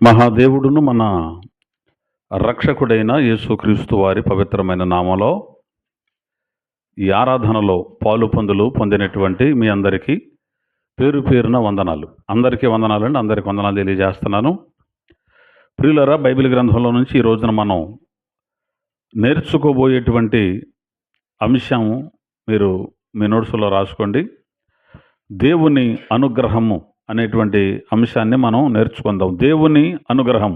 మహాదేవుడును మన రక్షకుడైన యేసుక్రీస్తు వారి పవిత్రమైన నామలో ఈ ఆరాధనలో పాలు పొందులు పొందినటువంటి మీ అందరికీ పేరు పేరున వందనాలు. అందరికీ వందనాలండి. అందరికీ వందనాలు తెలియజేస్తున్నాను. ప్రియులరా, బైబిల్ గ్రంథంలో నుంచి ఈ రోజున మనం నేర్చుకోబోయేటువంటి అంశం మీరు మీ నోట్స్లో రాసుకోండి. దేవుని అనుగ్రహము అనేటువంటి అంశాన్ని మనం నేర్చుకుందాం. దేవుని అనుగ్రహం.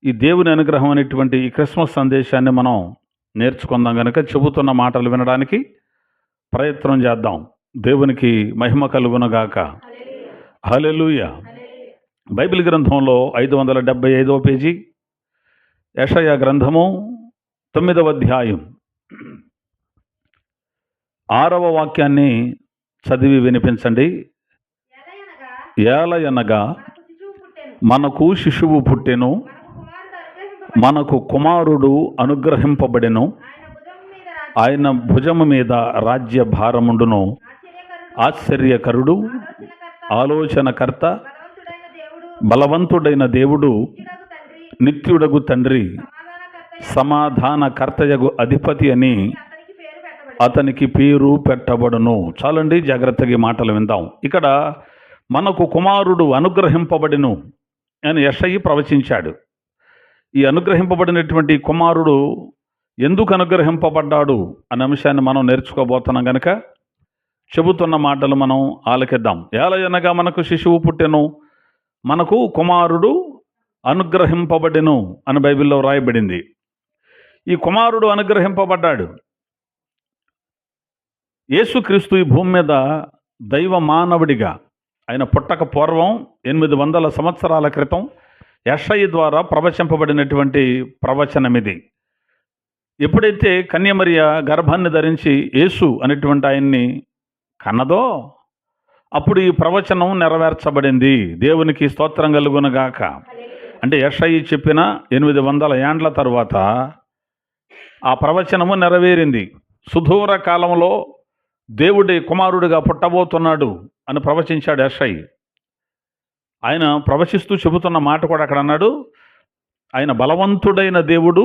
ఈ దేవుని అనుగ్రహం అనేటువంటి ఈ క్రిస్మస్ సందేశాన్ని మనం నేర్చుకుందాం కనుక చెబుతున్న మాటలు వినడానికి ప్రయత్నం చేద్దాం. దేవునికి మహిమ కలుగునగాక. హల్లెలూయా. బైబిల్ గ్రంథంలో 575వ పేజీ, యెషయా గ్రంథము 9వ అధ్యాయం 6వ వాక్యాన్ని చదివి వినిపించండి. ఏలయనగా మనకు శిశువు పుట్టెను, మనకు కుమారుడు అనుగ్రహింపబడెను, ఆయన భుజము మీద రాజ్య భారముండును. ఆశ్చర్యకరుడు, ఆలోచనకర్త, బలవంతుడైన దేవుడు, నిత్యుడగు తండ్రి, సమాధానకర్తయగు అధిపతి అని అతనికి పేరు పెట్టబడును. చాలండి, జాగ్రత్తగా ఈ మాటలు విందాం. ఇక్కడ మనకు కుమారుడు అనుగ్రహింపబడిను అని యెషయి ప్రవచించాడు. ఈ అనుగ్రహింపబడినటువంటి కుమారుడు ఎందుకు అనుగ్రహింపబడ్డాడు అనే అంశాన్ని మనం నేర్చుకోబోతున్నాం కనుక చెబుతున్న మాటలు మనం ఆలకిద్దాం. ఏలయనగా మనకు శిశువు పుట్టెను, మనకు కుమారుడు అనుగ్రహింపబడెను అని బైబిల్లో రాయబడింది. ఈ కుమారుడు అనుగ్రహింపబడ్డాడు. యేసుక్రీస్తు ఈ భూమి మీద దైవ మానవుడిగా ఆయన పుట్టక పూర్వం 800 సంవత్సరాల క్రితం యెషయి ద్వారా ప్రవచింపబడినటువంటి ప్రవచనం ఇది. ఎప్పుడైతే కన్యమరియ గర్భాన్ని ధరించి యేసు అనేటువంటి ఆయన్ని కన్నదో అప్పుడు ఈ ప్రవచనం నెరవేర్చబడింది. దేవునికి స్తోత్రం కలుగునగాక. అంటే యెషయి చెప్పిన 800 ఏండ్ల తర్వాత ఆ ప్రవచనము నెరవేరింది. సుదూర కాలంలో దేవుడి కుమారుడిగా పుట్టబోతున్నాడు అని ప్రవచించాడు యెషయి. ఆయన ప్రవచిస్తూ చెబుతున్న మాట కూడా అక్కడ అన్నాడు, ఆయన బలవంతుడైన దేవుడు,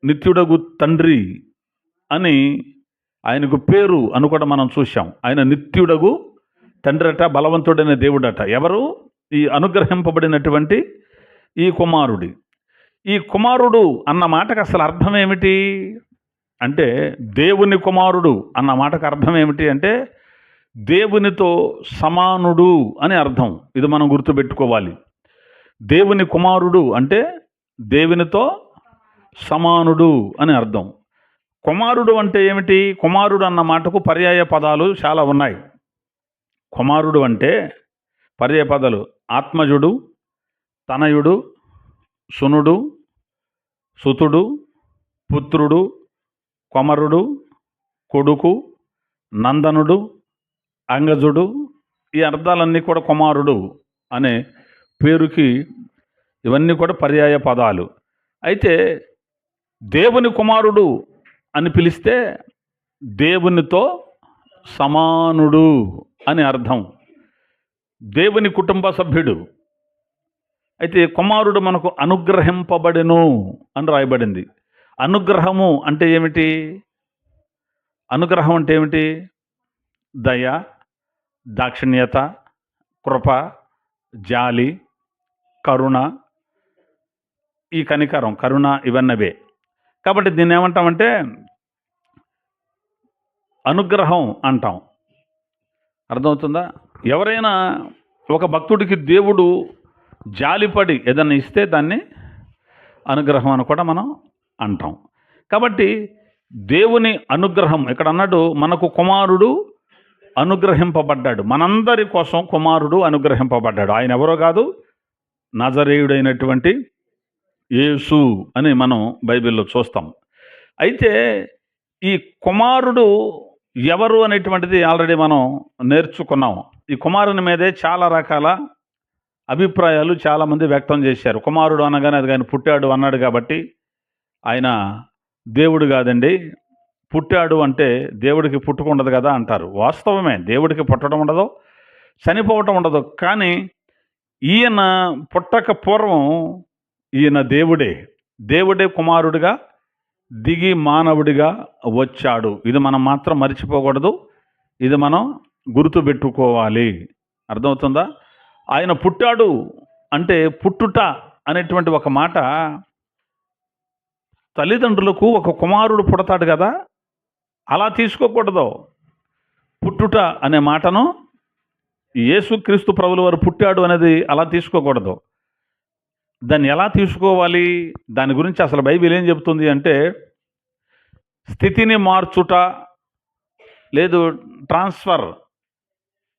నిత్యుడగు తండ్రి అని ఆయనకు పేరు అని కూడా మనం చూసాం. ఆయన నిత్యుడగు తండ్రి అట, బలవంతుడైన దేవుడట. ఎవరు? ఈ అనుగ్రహింపబడినటువంటి ఈ కుమారుడి. ఈ కుమారుడు అన్న మాటకు అసలు అర్థం ఏమిటి అంటే, దేవుని కుమారుడు అన్న మాటకు అర్థం ఏమిటి అంటే దేవునితో సమానుడు అని అర్థం. ఇది మనం గుర్తుపెట్టుకోవాలి. దేవుని కుమారుడు అంటే దేవునితో సమానుడు అని అర్థం. కుమారుడు అంటే ఏమిటి? కుమారుడు అన్న మాటకు పర్యాయ పదాలు చాలా ఉన్నాయి. కుమారుడు అంటే పర్యాయ పదాలు ఆత్మజుడు, తనయుడు, సునుడు, సుతుడు, పుత్రుడు, కొమరుడు, కొడుకు, నందనుడు, అంగజుడు. ఈ అర్థాలన్నీ కూడా కుమారుడు అనే పేరుకి ఇవన్నీ కూడా పర్యాయ పదాలు. అయితే దేవుని కుమారుడు అని పిలిస్తే దేవునితో సమానుడు అని అర్థం. దేవుని కుటుంబ సభ్యుడు. అయితే కుమారుడు మనకు అనుగ్రహింపబడెను అని రాయబడింది. అనుగ్రహము అంటే ఏమిటి? అనుగ్రహం అంటే ఏమిటి? దయ, దాక్షిణ్యత, కృప, జాలి, కరుణ, ఈ కనికరం, కరుణ, ఇవన్నవే. కాబట్టి దీన్ని ఏమంటామంటే అనుగ్రహం అంటాం. అర్థమవుతుందా? ఎవరైనా ఒక భక్తుడికి దేవుడు జాలిపడి ఏదన్నా ఇస్తే దాన్ని అనుగ్రహం అని కూడా మనం అంటాం. కాబట్టి దేవుని అనుగ్రహం ఇక్కడ అన్నాడు, మనకు కుమారుడు అనుగ్రహింపబడ్డాడు. మనందరి కోసం కుమారుడు అనుగ్రహింపబడ్డాడు. ఆయన ఎవరో కాదు, నజరేయుడైనటువంటి యేసు అని మనం బైబిల్లో చూస్తాం. అయితే ఈ కుమారుడు ఎవరు అనేటువంటిది ఆల్రెడీ మనం నేర్చుకున్నాం. ఈ కుమారుని మీదే చాలా రకాల అభిప్రాయాలు చాలామంది వ్యక్తం చేశారు. కుమారుడు అనగానే అది ఆయన పుట్టాడు అన్నాడు కాబట్టి ఆయన దేవుడు కాదండి, పుట్టాడు అంటే దేవుడికి పుట్టుకుండదు కదా అంటారు. వాస్తవమే, దేవుడికి పుట్టడం ఉండదు, చనిపోవటం ఉండదు. కానీ ఈయన పుట్టక పూర్వం ఈయన దేవుడే కుమారుడిగా దిగి మానవుడిగా వచ్చాడు. ఇది మనం మాత్రం మర్చిపోకూడదు. ఇది మనం గుర్తుపెట్టుకోవాలి. అర్థమవుతుందా? ఆయన పుట్టాడు అంటే పుట్టుట అనేటువంటి ఒక మాట, తల్లిదండ్రులకు ఒక కుమారుడు పుడతాడు కదా, అలా తీసుకోకూడదు. పుట్టుట అనే మాటను యేసుక్రీస్తు ప్రభుల వారు పుట్టాడు అనేది అలా తీసుకోకూడదు. దాన్ని ఎలా తీసుకోవాలి? దాని గురించి అసలు బైబిల్ ఏం చెబుతుంది అంటే, స్థితిని మార్చుట, లేదు ట్రాన్స్ఫర్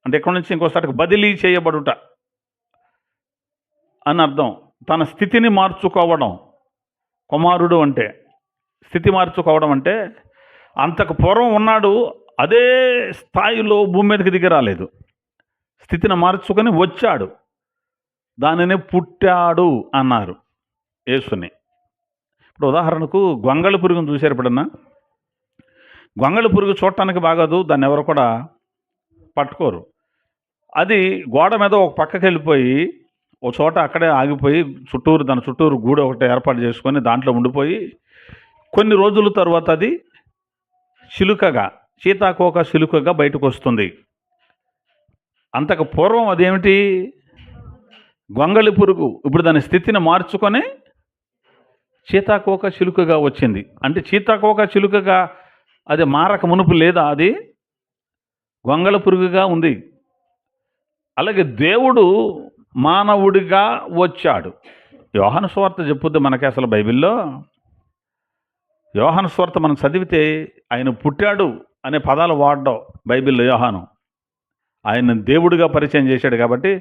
అంటే ఎక్కడి నుంచి ఇంకోసారికి బదిలీ చేయబడుట అని అర్థం. తన స్థితిని మార్చుకోవడం కుమారుడు అంటే. స్థితి మార్చుకోవడం అంటే అంతకు పూర్వం ఉన్నాడు, అదే స్థాయిలో భూమి మీదకి దిగి రాలేదు. స్థితిని మార్చుకొని వచ్చాడు, దానిని పుట్టాడు అన్నారు యేసుని. ఇప్పుడు ఉదాహరణకు గొంగళి పురుగును చూశారు ఎప్పుడన్నా? గొంగళి పురుగు చూడటానికి బాగోదు, దాన్ని ఎవరు కూడా పట్టుకోరు. అది గోడ మీద ఒక పక్కకి వెళ్ళిపోయి ఒక చోట అక్కడే ఆగిపోయి దాని చుట్టూరు గూడు ఒకటి ఏర్పాటు చేసుకొని దాంట్లో ఉండిపోయి కొన్ని రోజుల తర్వాత అది సీతాకోక చిలుకగా బయటకు వస్తుంది. అంతకు పూర్వం అదేమిటి? గొంగళి పురుగు. ఇప్పుడు దాని స్థితిని మార్చుకొని సీతాకోక చిలుకగా వచ్చింది. అంటే సీతాకోక చిలుకగా అది మారక మునుపు లేదా, అది గొంగళి పురుగుగా ఉంది. అలాగే దేవుడు మానవుడిగా వచ్చాడు. యోహాను సువార్త చెప్పుద్ది మనకి. అసలు బైబిల్లో యోహాను సువార్త మనం చదివితే ఆయన పుట్టాడు అనే పదాలు వాడడం బైబిల్లో. యోహాను ఆయన దేవుడిగా పరిచయం చేశాడు కాబట్టి,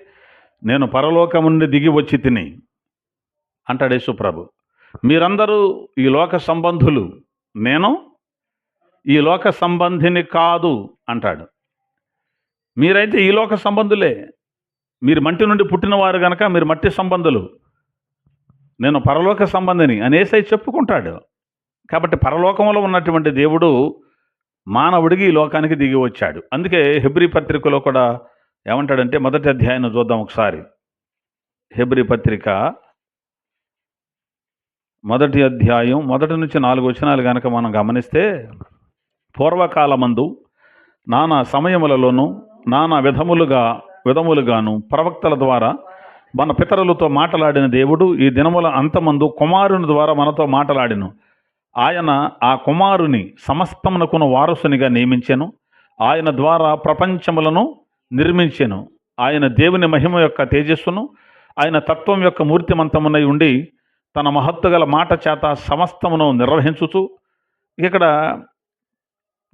నేను పరలోకం నుండి దిగి వచ్చి తిని అంటాడు యేసుప్రభు. మీరందరూ ఈ లోక సంబంధులు, నేను ఈ లోక సంబంధిని కాదు అంటాడు. మీరైతే ఈ లోక సంబంధులే, మీరు మట్టి నుండి పుట్టినవారు కనుక మీరు మట్టి సంబంధులు, నేను పరలోక సంబంధిని అని యేసయ్య చెప్పుకుంటాడు. కాబట్టి పరలోకంలో ఉన్నటువంటి దేవుడు మానవుడికి ఈ లోకానికి దిగి వచ్చాడు. అందుకే హెబ్రీ పత్రికలో కూడా ఏమంటాడంటే, మొదటి అధ్యాయం చూద్దాం ఒకసారి. హెబ్రీ పత్రిక మొదటి అధ్యాయం 1 నుంచి 4 వచనాలు కనుక మనం గమనిస్తే, పూర్వకాలమందు నానా సమయములలోనూ నానా విధములుగాను ప్రవక్తల ద్వారా మన పితరులతో మాట్లాడిన దేవుడు ఈ దినముల అంతమందు కుమారుని ద్వారా మనతో మాట్లాడిను. ఆయన ఆ కుమారుని సమస్తమునకును వారసునిగా నియమించెను. ఆయన ద్వారా ప్రపంచములను నిర్మించెను. ఆయన దేవుని మహిమ యొక్క తేజస్సును, ఆయన తత్వం యొక్క మూర్తిమంతమునై ఉండి తన మహత్తు గల మాట చేత సమస్తమును నిర్వహించుచు. ఇక్కడ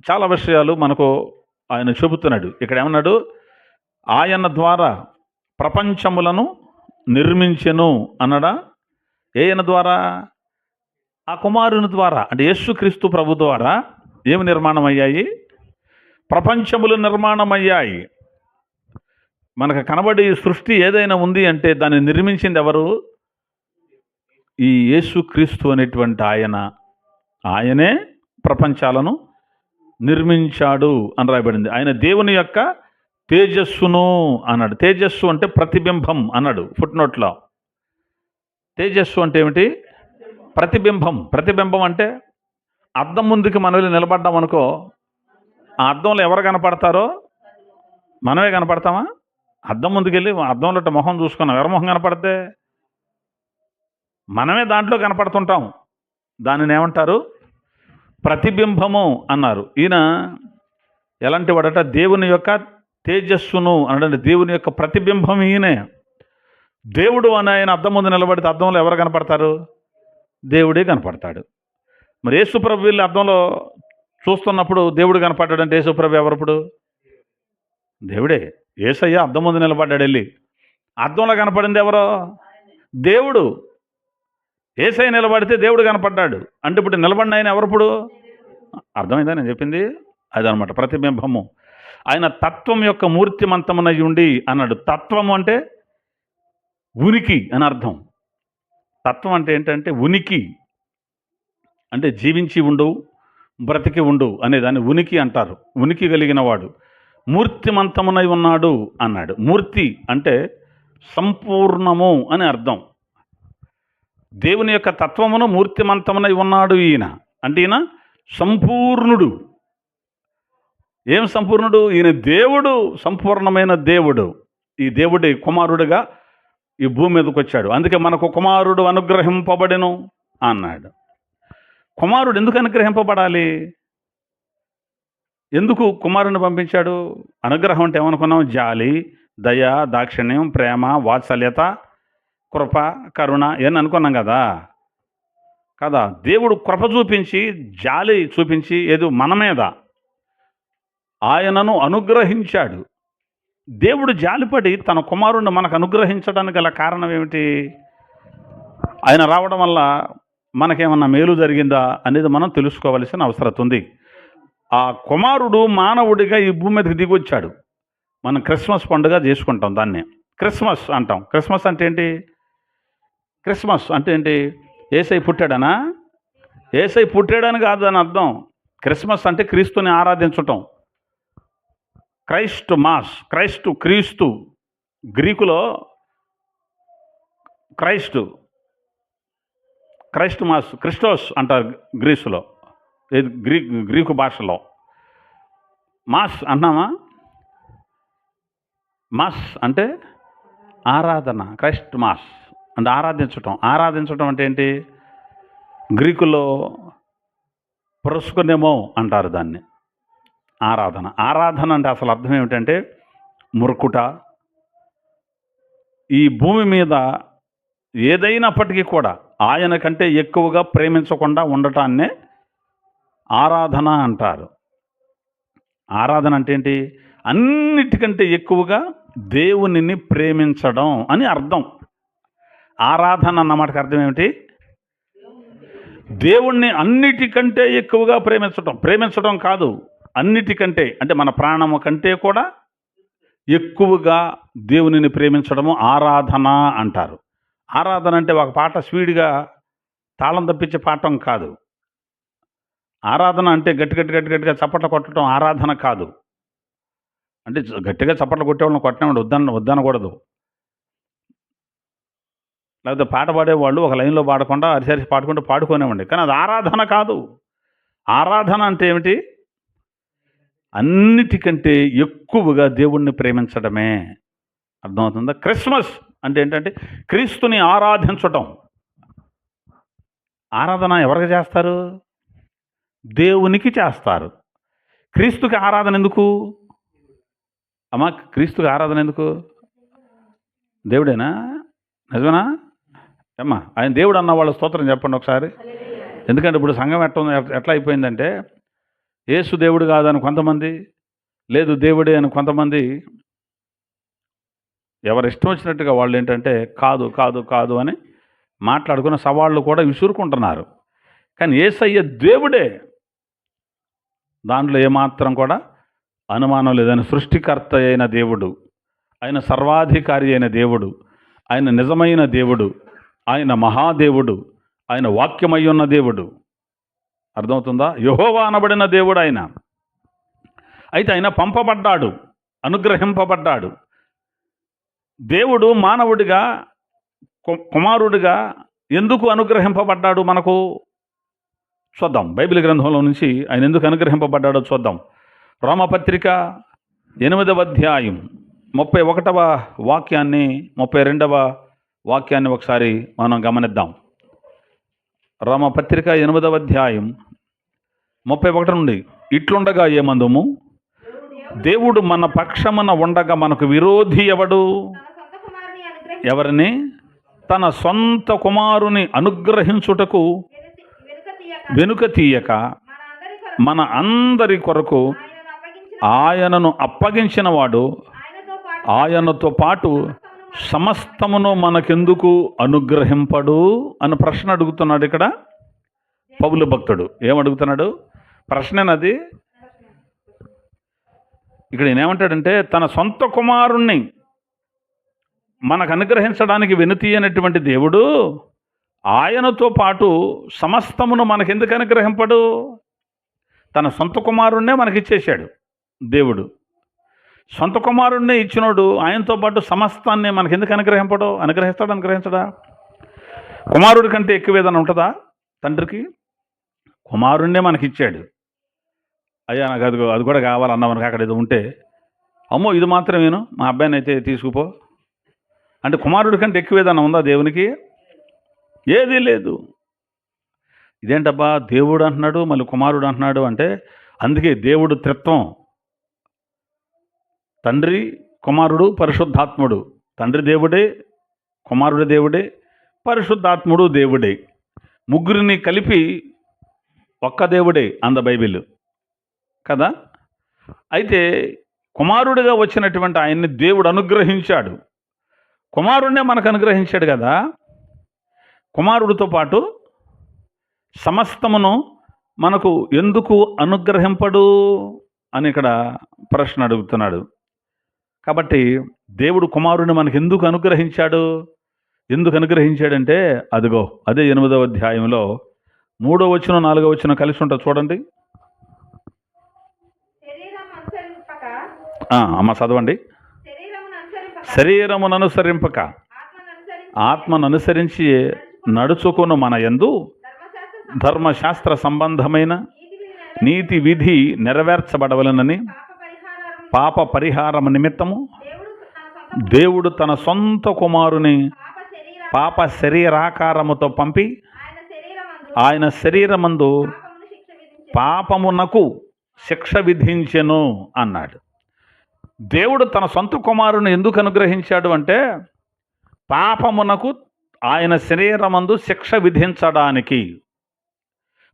చాలా విషయాలు మనకు ఆయన చెబుతున్నాడు. ఇక్కడ ఏమన్నాడు? ఆయన ద్వారా ప్రపంచములను నిర్మించెను అన్నడా? ఆయన ద్వారా? ఆ కుమారుని ద్వారా, అంటే యేసుక్రీస్తు ప్రభు ద్వారా ఏమి నిర్మాణం అయ్యాయి? ప్రపంచములు నిర్మాణం అయ్యాయి. మనకు కనబడి సృష్టి ఏదైనా ఉంది అంటే దాన్ని నిర్మించింది ఎవరు? ఈ యేసుక్రీస్తు అనేటువంటి ఆయనే ప్రపంచాలను నిర్మించాడు అని రాయబడింది. ఆయన దేవుని యొక్క తేజస్సును అన్నాడు. తేజస్సు అంటే ప్రతిబింబం అన్నాడు ఫుట్నోట్లో. తేజస్సు అంటే ఏమిటి? ప్రతిబింబం. ప్రతిబింబం అంటే అద్దం ముందుకి మనం వెళ్ళి నిలబడ్డాం అనుకో, ఆ అద్దంలో ఎవరు కనపడతారో మనమే కనపడతామా? అద్దం ముందుకెళ్ళి అద్దంలో మొహం చూసుకున్నాం, ఎవరి మొహం కనపడితే మనమే దాంట్లో కనపడుతుంటాం. దానిని ఏమంటారు? ప్రతిబింబము అన్నారు. ఈయన ఎలాంటి వాడట? దేవుని యొక్క తేజస్సును అనడండి, దేవుని యొక్క ప్రతిబింబం ఈయనే. దేవుడు అని ఆయన అద్దం ముందు నిలబడితే అద్దంలో ఎవరు కనపడతారు? దేవుడే కనపడతాడు. మరి యేసుప్రభు వెళ్ళి అద్దంలో చూస్తున్నప్పుడు దేవుడు కనపడ్డాడంటే యేసుప్రభు ఎవరప్పుడు? దేవుడే. యేసయ్య అద్దం ముందు నిలబడ్డాడు, వెళ్ళి అద్దంలో కనపడింది ఎవరో? దేవుడు. యేసయ్య నిలబడితే దేవుడు కనపడ్డాడు అంటే ఇప్పుడు నిలబడిన ఆయన ఎవరప్పుడు? అర్థమైందా నేను చెప్పింది? అదనమాట ప్రతిబింబము. ఆయన తత్వం యొక్క మూర్తిమంతమునై ఉండి అన్నాడు. తత్వము అంటే ఉనికి అని అర్థం. తత్వం అంటే ఏంటంటే ఉనికి, అంటే జీవించి ఉండు, బ్రతికి ఉండు అనేదాన్ని ఉనికి అంటారు. ఉనికి కలిగిన వాడు మూర్తిమంతమునై ఉన్నాడు అన్నాడు. మూర్తి అంటే సంపూర్ణము అని అర్థం. దేవుని యొక్క తత్వమును మూర్తిమంతమునై ఉన్నాడు ఈయన. అంటే ఈయన సంపూర్ణుడు. ఏం సంపూర్ణుడు? ఈయన దేవుడు, సంపూర్ణమైన దేవుడు. ఈ దేవుడి కుమారుడిగా ఈ భూమి మీదకి వచ్చాడు. అందుకే మనకు కుమారుడు అనుగ్రహింపబడెను అన్నాడు. కుమారుడు ఎందుకు అనుగ్రహింపబడాలి? ఎందుకు కుమారుని పంపించాడు? అనుగ్రహం అంటే ఏమనుకున్నాం? జాలి, దయ, దాక్షిణ్యం, ప్రేమ, వాత్సల్యత, కృప, కరుణ ఇవన్నీ అనుకున్నాం కదా. దేవుడు కృప చూపించి, జాలి చూపించి ఏదో మన మీద ఆయనను అనుగ్రహించాడు. దేవుడు జాలిపడి తన కుమారుణ్ణి మనకు అనుగ్రహించడానికి గల కారణం ఏమిటి? ఆయన రావడం వల్ల మనకేమన్నా మేలు జరిగిందా అనేది మనం తెలుసుకోవలసిన అవసరం ఉంది. ఆ కుమారుడు మానవుడిగా ఈ భూమి మీదకి దిగొచ్చాడు. మనం క్రిస్మస్ పండుగ చేసుకుంటాం, దాన్ని క్రిస్మస్ అంటాం. క్రిస్మస్ అంటే ఏంటి? క్రిస్మస్ అంటే ఏంటి? యేసయ్య పుట్టాడనా? యేసయ్య పుట్టాడని కాదు అని అర్థం. క్రిస్మస్ అంటే క్రీస్తుని ఆరాధించటం. క్రైస్ట్ మాస్, క్రీస్తు. గ్రీకులో క్రైస్ట్ మాస్, క్రిస్టోస్ అంటారు గ్రీసులో, గ్రీకు భాషలో. మాస్ అన్నామా? మాస్ అంటే ఆరాధన. క్రైస్ట్ మాస్ అంటే ఆరాధించటం అంటే ఏంటి? గ్రీకులో ప్రొస్కునేమో అంటారు దాన్ని. ఆరాధన అంటే అసలు అర్థం ఏమిటంటే మురుకుట. ఈ భూమి మీద ఏదైనప్పటికీ కూడా ఆయన కంటే ఎక్కువగా ప్రేమించకుండా ఉండటాన్నే ఆరాధన అంటారు. ఆరాధన అంటే ఏంటి? అన్నిటికంటే ఎక్కువగా దేవునిని ప్రేమించడం అని అర్థం. ఆరాధన అన్నమాటకి అర్థం ఏమిటి? దేవుణ్ణి అన్నిటికంటే ఎక్కువగా ప్రేమించడం కాదు, అన్నిటికంటే అంటే మన ప్రాణము కంటే కూడా ఎక్కువగా దేవునిని ప్రేమించడము ఆరాధన అంటారు. ఆరాధన అంటే ఒక పాట స్పీడ్గా తాళం తప్పించే పాఠం కాదు. ఆరాధన అంటే గట్టిగా చప్పట్లు కొట్టడం ఆరాధన కాదు. అంటే గట్టిగా చప్పట్లు కొట్టేవాళ్ళని కొట్టనివ్వండి, వద్దనకూడదు. లేకపోతే పాట పాడేవాళ్ళు ఒక లైన్లో పాడకుండా అరిసరిసి పాడుకుంటూ పాడుకోనివ్వండి, కానీ అది ఆరాధన కాదు. ఆరాధన అంటే ఏమిటి? అన్నిటికంటే ఎక్కువగా దేవుణ్ణి ప్రేమించడమే. అర్థమవుతుందా? క్రిస్మస్ అంటే ఏంటంటే క్రీస్తుని ఆరాధించటం. ఆరాధన ఎవరికి చేస్తారు? దేవునికి చేస్తారు. క్రీస్తుకి ఆరాధన ఎందుకు అమ్మా? క్రీస్తుకి ఆరాధన ఎందుకు? దేవుడేనా? నిజమేనా అమ్మా? ఆయన దేవుడు అన్న వాళ్ళ స్తోత్రం చెప్పండి ఒకసారి. ఎందుకంటే ఇప్పుడు సంఘం ఎట్లా అయిపోయిందంటే యేసు దేవుడు కాదని కొంతమంది, లేదు దేవుడే అని కొంతమంది, ఎవరు ఇష్టం వచ్చినట్టుగా వాళ్ళు ఏంటంటే కాదు కాదు కాదు అని మాట్లాడుకున్న సవాళ్ళు కూడా విసురుకుంటున్నారు. కానీ యేసయ్య దేవుడే, దాంట్లో ఏమాత్రం కూడా అనుమానం లేదని. సృష్టికర్త అయిన దేవుడు, ఆయన సర్వాధికారి అయిన దేవుడు, ఆయన నిజమైన దేవుడు, ఆయన మహాదేవుడు, ఆయన వాక్యమై ఉన్న దేవుడు. అర్థమవుతుందా? యెహోవా అనబడిన దేవుడు ఆయన. అయితే ఆయన పంపబడ్డాడు, అనుగ్రహింపబడ్డాడు. దేవుడు మానవుడిగా, కుమారుడిగా ఎందుకు అనుగ్రహింపబడ్డాడు మనకు చూద్దాం. బైబిల్ గ్రంథంలో నుంచి ఆయన ఎందుకు అనుగ్రహింపబడ్డాడో చూద్దాం. రోమపత్రిక 8వ అధ్యాయం 31వ వాక్యాన్ని 32వ వాక్యాన్ని ఒకసారి మనం గమనిద్దాం. రోమపత్రిక 8వ అధ్యాయం 31 నుండి, ఇట్లుండగా ఏమందుము, దేవుడు మన పక్షమున ఉండగా మనకు విరోధి ఎవడు? ఎవరిని? తన సొంత కుమారుని అనుగ్రహించుటకు వెనుక తీయక మన అందరి కొరకు ఆయనను అప్పగించిన వాడు ఆయనతో పాటు సమస్తమును మనకెందుకు అనుగ్రహింపడు అని ప్రశ్న అడుగుతున్నాడు ఇక్కడ పౌలు భక్తుడు. ఏమడుగుతున్నాడు? ప్రశ్ననది. ఇక్కడ ఏమంటాడంటే తన సొంత కుమారుణ్ణి మనకు అనుగ్రహించడానికి వెనుతీయనటువంటి దేవుడు ఆయనతో పాటు సమస్తమును మనకెందుకు అనుగ్రహింపడు? తన సొంత కుమారుణ్ణే మనకిచ్చేశాడు దేవుడు. సొంత కుమారుణ్ణి ఇచ్చినోడు ఆయనతో పాటు సమస్తాన్ని మనకి ఎందుకు అనుగ్రహించడా? కుమారుడి కంటే ఎక్కువ ఏదైనా ఉంటుందా తండ్రికి? కుమారుణ్ణే మనకి ఇచ్చాడు. అయ్యా నాకు అది కూడా కావాలన్నా మనకి అక్కడ ఏదో ఉంటే, అమ్మో ఇది మాత్రమేను, మా అబ్బాయిని అయితే తీసుకుపో అంటే కుమారుడి కంటే ఎక్కువ ఏదైనా ఉందా దేవునికి? ఏదీ లేదు. ఇదేంటబ్బా దేవుడు అంటున్నాడు మళ్ళీ కుమారుడు అంటున్నాడు అంటే, అందుకే దేవుడు త్రిత్వం, తండ్రి, కుమారుడు, పరిశుద్ధాత్ముడు. తండ్రి దేవుడే, కుమారుడు దేవుడే, పరిశుద్ధాత్ముడు దేవుడే. ముగ్గురిని కలిపి ఒక్క దేవుడే అంద బైబిల్ కదా. అయితే కుమారుడిగా వచ్చినటువంటి ఆయన్ని దేవుడు అనుగ్రహించాడు. కుమారుడినే మనకు అనుగ్రహించాడు కదా. కుమారుడితో పాటు సమస్తమును మనకు ఎందుకు అనుగ్రహింపడు అని ఇక్కడ ప్రశ్న అడుగుతున్నాడు. కాబట్టి దేవుడు కుమారుడిని మనకు ఎందుకు అనుగ్రహించాడంటే అదిగో అదే 8వ అధ్యాయంలో 3వ వచనం 4వ వచనం కలిసి ఉంటుంది చూడండి. అమ్మ చదవండి. శరీరమును అనుసరింపక ఆత్మను అనుసరించి నడుచుకును మన యందు ధర్మశాస్త్ర సంబంధమైన నీతి విధి నెరవేర్చబడవలనని పాప పరిహారం నిమిత్తము దేవుడు తన సొంత కుమారుని పాప శరీరాకారముతో పంపి ఆయన శరీరమందు పాపమునకు శిక్ష విధించెను అన్నాడు. దేవుడు తన సొంత కుమారుని ఎందుకు అనుగ్రహించాడు అంటే పాపమునకు ఆయన శరీరమందు శిక్ష విధించడానికి.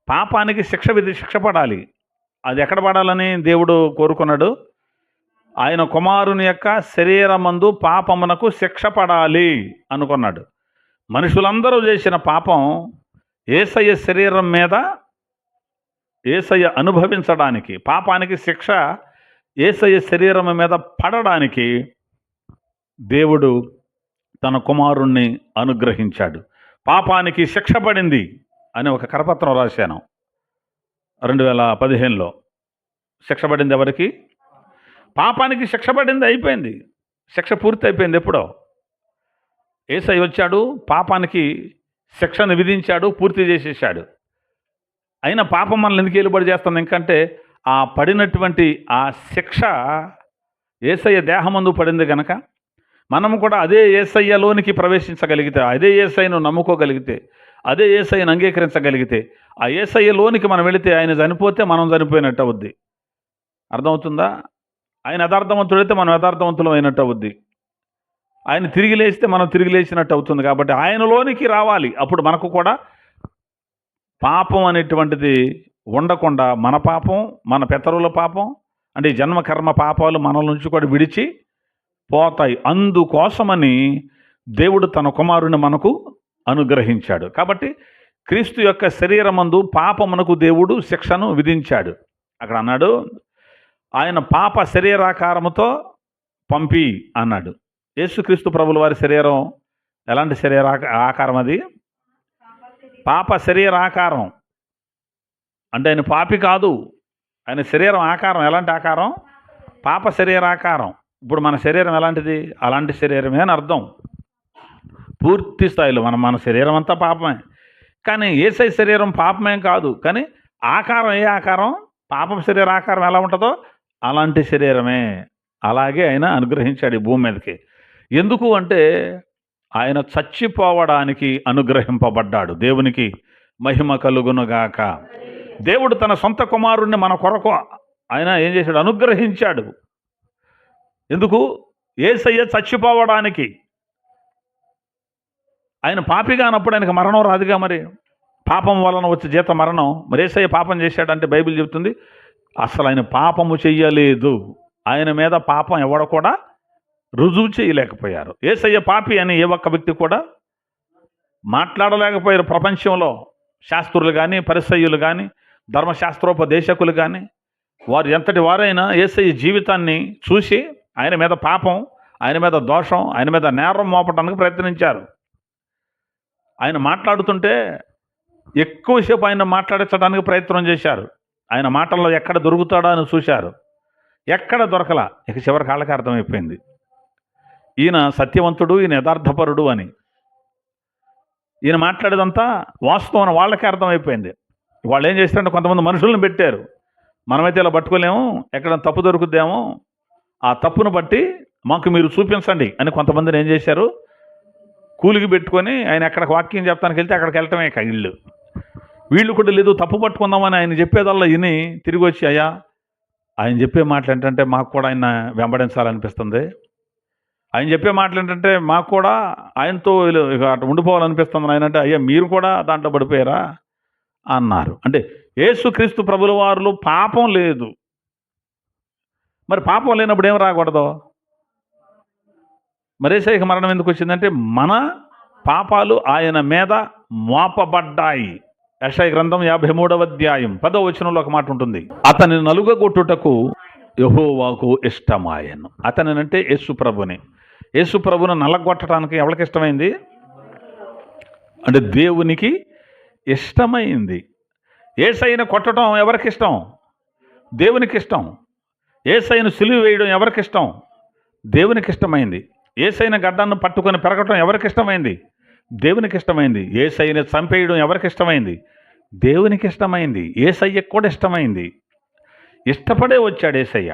పాపానికి శిక్ష పడాలి. అది ఎక్కడ పడాలని దేవుడు కోరుకున్నాడు? ఆయన కుమారుని యొక్క శరీరమందు పాపమునకు శిక్ష పడాలి అనుకున్నాడు. మనుషులందరూ చేసిన పాపం యేసయ్య శరీరం మీద యేసయ్య అనుభవించడానికి, పాపానికి శిక్ష యేసయ్య శరీరం మీద పడడానికి దేవుడు తన కుమారుణ్ణి అనుగ్రహించాడు. పాపానికి శిక్ష పడింది అని ఒక కరపత్రం రాశాను 2015లో. శిక్ష పడింది ఎవరికి? పాపానికి శిక్ష పడింది, అయిపోయింది. శిక్ష పూర్తి అయిపోయింది ఎప్పుడో. యేసయ్య వచ్చాడు, పాపానికి శిక్షను విధించాడు, పూర్తి చేసేసాడు. అయినా పాపం మనల్ని ఎందుకు ఏలుబడి చేస్తుంది? ఎందుకంటే ఆ పడినటువంటి ఆ శిక్ష యేసయ్య దేహమందు పడింది కనుక మనము కూడా అదే యేసయ్యలోనికి ప్రవేశించగలిగితే, అదే యేసయ్యను నమ్ముకోగలిగితే, అదే యేసయ్యను అంగీకరించగలిగితే, ఆ యేసయ్యలోనికి మనం వెళితే ఆయన చనిపోతే మనం చనిపోయినట్టు అవుద్ది. అర్థమవుతుందా? ఆయన యథార్థవంతుడైతే మనం యథార్థవంతులం అయినట్టు అవుద్ది. ఆయన తిరిగి లేస్తే మనం తిరిగి లేచినట్టు అవుతుంది. కాబట్టి ఆయనలోనికి రావాలి. అప్పుడు మనకు కూడా పాపం అనేటువంటిది ఉండకుండా మన పాపం, మన పితరుల పాపం అంటే జన్మ కర్మ పాపాలు మనల నుంచి కూడా విడిచి పోతాయి. అందుకోసమని దేవుడు తన కుమారుని మనకు అనుగ్రహించాడు. కాబట్టి క్రీస్తు యొక్క శరీరమందు పాపమునకు దేవుడు శిక్షను విధించాడు. అక్కడ అన్నాడు ఆయన పాప శరీరాకారముతో పంపి అన్నాడు. యేసుక్రీస్తు ప్రభుల వారి శరీరం ఎలాంటి ఆకారం? అది పాప శరీరాకారం. అంటే ఆయన పాపి కాదు. ఆయన శరీరం ఆకారం ఎలాంటి ఆకారం? పాప శరీరాకారం. ఇప్పుడు మన శరీరం ఎలాంటిది? అలాంటి శరీరమే అని అర్థం. పూర్తి స్థాయిలో మన శరీరం అంతా పాపమే. కానీ యేసయ్య శరీరం పాపమేం కాదు. కానీ ఆకారం ఏ ఆకారం? పాపం శరీరాకారం ఎలా ఉంటుందో అలాంటి శరీరమే. అలాగే ఆయన అనుగ్రహించాడు ఈ భూమి మీదకి. ఎందుకు అంటే ఆయన చచ్చిపోవడానికి అనుగ్రహింపబడ్డాడు. దేవునికి మహిమ కలుగునుగాక. దేవుడు తన సొంత కుమారుణ్ణి మన కొరకు ఆయన ఏం చేశాడు? అనుగ్రహించాడు. ఎందుకు? యేసయ్య చచ్చిపోవడానికి. ఆయన పాపిగా అన్నప్పుడు ఆయనకు మరణం రాదుగా. మరి పాపం వలన వచ్చే జీత మరణం. మరి యేసయ్య పాపం చేశాడంటే బైబిల్ చెబుతుంది అసలు ఆయన పాపము చెయ్యలేదు. ఆయన మీద పాపం ఎవడ కూడా రుజువు చేయలేకపోయారు. యేసయ్య పాపి అని ఏ ఒక్క వ్యక్తి కూడా మాట్లాడలేకపోయారు ప్రపంచంలో. శాస్త్రులు కానీ, పరిసయ్యులు కానీ, ధర్మశాస్త్రోపదేశకులు కానీ, వారు ఎంతటి వారైనా యేసయ్య జీవితాన్ని చూసి ఆయన మీద పాపం, ఆయన మీద దోషం, ఆయన మీద నేరం మోపడానికి ప్రయత్నించారు. ఆయన మాట్లాడుతుంటే ఎక్కువసేపు ఆయన మాట్లాడించడానికి ప్రయత్నం చేశారు. ఆయన మాటల్లో ఎక్కడ దొరుకుతాడో అని చూశారు. ఎక్కడ దొరకలా. ఇక చివరికి వాళ్ళకి అర్థమైపోయింది ఈయన సత్యవంతుడు, ఈయన యథార్థపరుడు అని. ఈయన మాట్లాడేదంతా వాస్తవం అని వాళ్ళకి అర్థమైపోయింది. వాళ్ళు ఏం చేస్తారంటే కొంతమంది మనుషులను పెట్టారు, మనమైతే ఇలా పట్టుకోలేము, ఎక్కడ తప్పు దొరుకుద్దేమో, ఆ తప్పును బట్టి మాకు మీరు చూపించండి అని కొంతమందిని ఏం చేశారు, కూలికి పెట్టుకొని ఆయన ఎక్కడికి వాక్యం చెప్తానికి వెళ్తే అక్కడికి వెళ్ళటమే ఇల్లు. వీళ్ళు కూడా లేదు తప్పు పట్టుకుందామని ఆయన చెప్పేదల్లా విని తిరిగి వచ్చి, అయ్యా ఆయన చెప్పే మాటలు ఏంటంటే మాకు కూడా ఆయన వెంబడించాలనిపిస్తుంది, ఆయన చెప్పే మాటలు ఏంటంటే మాకు కూడా ఆయనతో ఇక అటు ఉండిపోవాలనిపిస్తుంది ఆయన అంటే, అయ్యా మీరు కూడా దాంట్లో పడిపోయారా అన్నారు. అంటే యేసుక్రీస్తు ప్రభుల వారిలో పాపం లేదు. మరి పాపం లేనప్పుడు ఏం రాకూడదు? మరి యేసయ్యకి మరణం ఎందుకు వచ్చిందంటే మన పాపాలు ఆయన మీద మోపబడ్డాయి. యెషయా గ్రంథం 53వ అధ్యాయం 10వ వచనంలో ఒక మాట ఉంటుంది, అతని నలుగగొట్టుటకు యెహోవాకు ఇష్టమాయను. అతనినంటే యేసు ప్రభుని. యేసు ప్రభును నలగొట్టడానికి ఎవరికి ఇష్టమైంది అంటే దేవునికి ఇష్టమైంది. యేసయ్యను కొట్టడం ఎవరికి ఇష్టం? దేవునికి ఇష్టం. యేసయ్యను సిలువ వేయడం ఎవరికి ఇష్టం? దేవునికి ఇష్టమైంది. యేసయ్యను గడ్డాన్ని పట్టుకొని పెరగటం ఎవరికి ఇష్టమైంది? దేవునికి ఇష్టమైంది. యేసయ్యను చంపేయడం ఎవరికి ఇష్టమైంది? దేవునికి ఇష్టమైంది. యేసయ్యకు కూడా ఇష్టమైంది. ఇష్టపడే వచ్చాడు యేసయ్య.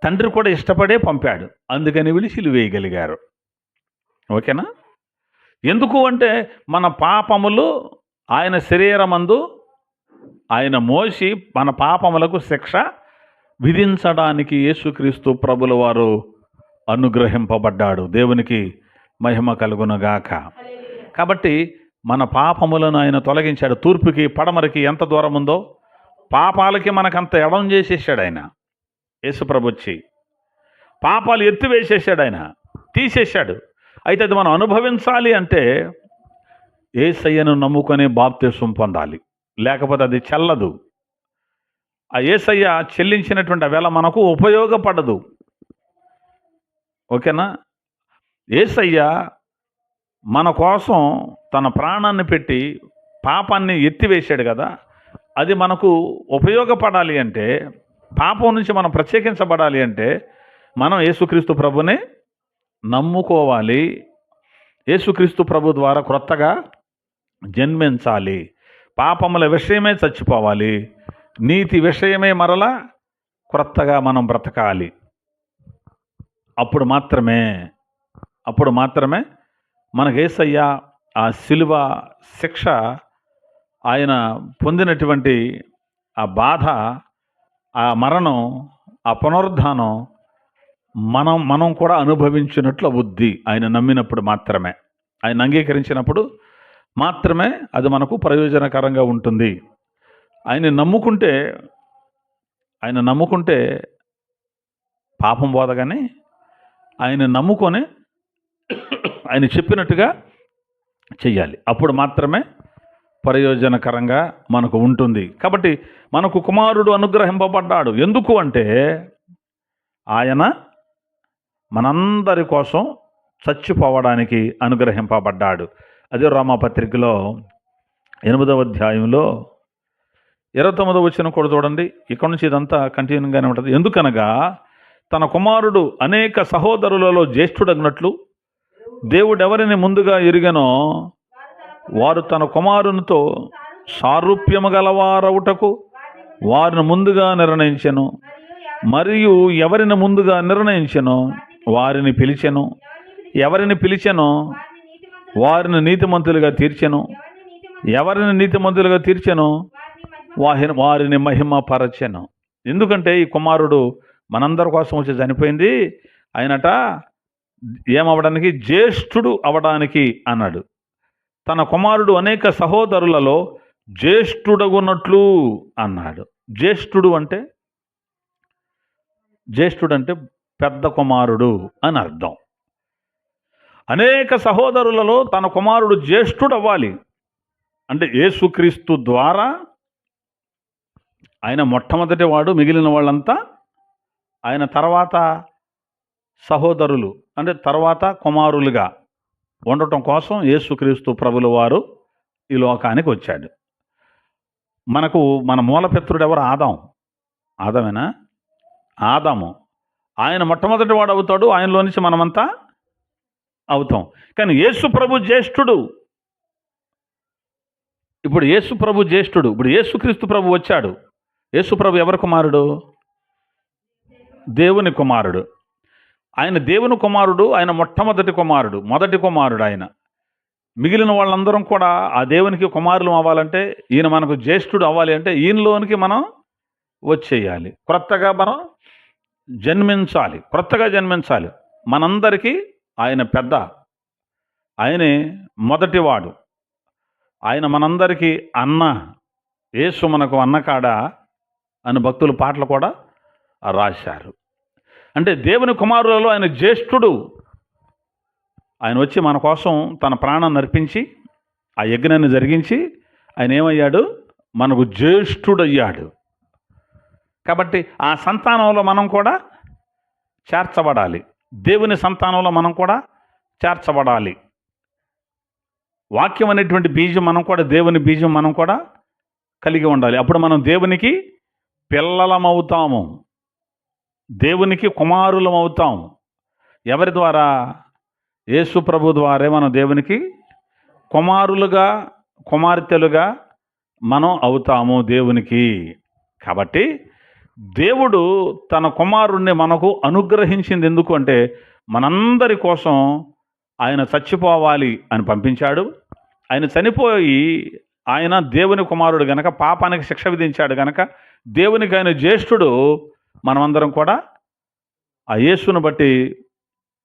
తండ్రి కూడా ఇష్టపడే పంపాడు, అందుకని వీళ్ళు సిలువ వేయగలిగారు. ఓకేనా? ఎందుకు అంటే మన పాపములు ఆయన శరీరమందు ఆయన మోసి మన పాపములకు శిక్ష విధించడానికి యేసుక్రీస్తు ప్రభుల వారు అనుగ్రహింపబడ్డాడు. దేవునికి మహిమ కలుగునుగాక. కాబట్టి మన పాపములను ఆయన తొలగించాడు. తూర్పుకి పడమరకి ఎంత దూరం ఉందో పాపాలకి మనకంత ఎడం చేసేసాడు ఆయన. యేసుప్రభు వచ్చి పాపాలు ఎత్తివేసేసాడు, ఆయన తీసేశాడు. అయితే అది మనం అనుభవించాలి అంటే యేసయ్యను నమ్ముకొని బాప్తిస్మం పొందాలి, లేకపోతే అది చెల్లదు. ఆ యేసయ్య చెల్లించినటువంటి వేళ మనకు ఉపయోగపడదు. ఓకేనా? యేసయ్య మన కోసం తన ప్రాణాన్ని పెట్టి పాపాన్ని ఎత్తివేశాడు కదా, అది మనకు ఉపయోగపడాలి అంటే, పాపం నుంచి మనం ప్రత్యేకించబడాలి అంటే మనం యేసుక్రీస్తు ప్రభుని నమ్ముకోవాలి. యేసుక్రీస్తు ప్రభు ద్వారా క్రొత్తగా జన్మించాలి. పాపముల విషయమే చచ్చిపోవాలి, నీతి విషయమే మరలా క్రొత్తగా మనం బ్రతకాలి. అప్పుడు మాత్రమే మనకు యేసయ్య ఆ శిలువ శిక్ష, ఆయన పొందినటువంటి ఆ బాధ, ఆ మరణం, ఆ పునరుద్ధానం మనం కూడా అనుభవించినట్లు అవుద్ది. ఆయన నమ్మినప్పుడు మాత్రమే, ఆయన అంగీకరించినప్పుడు మాత్రమే అది మనకు ప్రయోజనకరంగా ఉంటుంది. ఆయన నమ్ముకుంటే పాపం పోదగానే ఆయన నమ్ముకొని ఆయన చెప్పినట్టుగా చెయ్యాలి. అప్పుడు మాత్రమే ప్రయోజనకరంగా మనకు ఉంటుంది. కాబట్టి మనకు కుమారుడు అనుగ్రహింపబడ్డాడు. ఎందుకు అంటే ఆయన మనందరి కోసం చచ్చిపోవడానికి అనుగ్రహింపబడ్డాడు. అదే రోమాపత్రికలో 8వ అధ్యాయంలో 29వ వచనం కూడా చూడండి. ఇక్కడ నుంచి ఇదంతా కంటిన్యూగానే ఉంటుంది. ఎందుకనగా తన కుమారుడు అనేక సహోదరులలో జ్యేష్ఠుడగినట్లు దేవుడెవరిని ముందుగా ఎరిగనో వారు తన కుమారునితో సారూప్యము గలవారవుటకు వారిని ముందుగా నిర్ణయించెను. మరియు ఎవరిని ముందుగా నిర్ణయించెనో వారిని పిలిచెను. ఎవరిని పిలిచెనో వారిని నీతిమంతులుగా తీర్చెను. ఎవరిని నీతిమంతులుగా తీర్చెనో వారిని మహిమపరచెను. ఎందుకంటే ఈ కుమారుడు మనందరి కోసం వచ్చి చనిపోయింది. ఆయనట ఏమవడానికి? జ్యేష్ఠుడు అవడానికి అన్నాడు. తన కుమారుడు అనేక సహోదరులలో జ్యేష్ఠుడగున్నట్లు అన్నాడు. జ్యేష్ఠుడు అంటే పెద్ద కుమారుడు అని అర్థం. అనేక సహోదరులలో తన కుమారుడు జ్యేష్ఠుడు అవ్వాలి అంటే యేసుక్రీస్తు ద్వారా ఆయన మొట్టమొదటి వాడు, మిగిలిన వాళ్ళంతా ఆయన తర్వాత సహోదరులు అంటే తర్వాత కుమారులుగా ఉండటం కోసం యేసుక్రీస్తు ప్రభుల వారు ఈ లోకానికి వచ్చాడు. మన మూలపిత్రుడు ఎవరు? ఆదామేనా? ఆదాము. ఆయన మొట్టమొదటి వాడు అవుతాడు, ఆయనలో నుంచి మనమంతా అవుతాం. కానీ యేసు ప్రభు జ్యేష్ఠుడు. ఇప్పుడు యేసుక్రీస్తు ప్రభు వచ్చాడు. యేసు ప్రభు ఎవరి కుమారుడు? దేవుని కుమారుడు. ఆయన దేవుని కుమారుడు, ఆయన మొట్టమొదటి కుమారుడు ఆయన. మిగిలిన వాళ్ళందరం కూడా ఆ దేవునికి కుమారులు అవ్వాలంటే, ఈయన మనకు జ్యేష్ఠుడు అవ్వాలి అంటే ఈయనలోనికి మనం వచ్చేయాలి. క్రొత్తగా మనం జన్మించాలి. మనందరికీ ఆయన పెద్ద, ఆయనే మొదటివాడు, ఆయన మనందరికీ అన్న. యేసు మనకు అన్నకాడ అని భక్తులు పాటలు కూడా రాశారు. అంటే దేవుని కుమారులలో ఆయన జ్యేష్ఠుడు. ఆయన వచ్చి మన కోసం తన ప్రాణాన్ని అర్పించి ఆ యజ్ఞాన్ని జరిగించి ఆయన ఏమయ్యాడు? మనకు జ్యేష్ఠుడయ్యాడు. కాబట్టి ఆ సంతానంలో మనం కూడా చేర్చబడాలి. దేవుని సంతానంలో మనం కూడా చేర్చబడాలి. వాక్యం అనేటువంటి బీజం మనం కూడా, దేవుని బీజం మనం కూడా కలిగి ఉండాలి. అప్పుడు మనం దేవునికి పిల్లలమవుతాము, దేవునికి కుమారులమవుతాం. ఎవరి ద్వారా? యేసు ప్రభు ద్వారే మనం దేవునికి కుమారులుగా, కుమార్తెలుగా మనం అవుతాము దేవునికి. కాబట్టి దేవుడు తన కుమారుణ్ణి మనకు అనుగ్రహించింది ఎందుకు అంటే, మనందరి కోసం ఆయన చచ్చిపోవాలి అని పంపించాడు. ఆయన చనిపోయి, ఆయన దేవుని కుమారుడు గనక పాపానికి శిక్ష విధించాడు గనక దేవునికి ఆయన జ్యేష్ఠుడు. మనమందరం కూడా ఆ యేసును బట్టి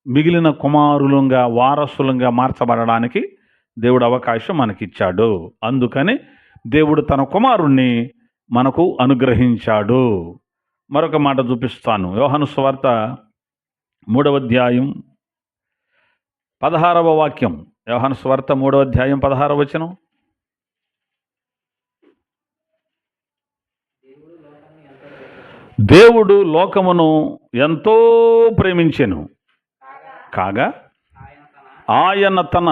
మిగిలిన కుమారులంగా, వారసులంగా మార్చబడడానికి దేవుడు అవకాశం మనకిచ్చాడు. అందుకని దేవుడు తన కుమారుణ్ణి మనకు అనుగ్రహించాడు. మరొక మాట చూపిస్తాను. యోహాను సువార్త 3వ అధ్యాయం 16వ వాక్యం. యోహాను సువార్త 3వ అధ్యాయం 16వ వచనం. దేవుడు లోకమును ఎంతో ప్రేమించెను, కాగా ఆయన తన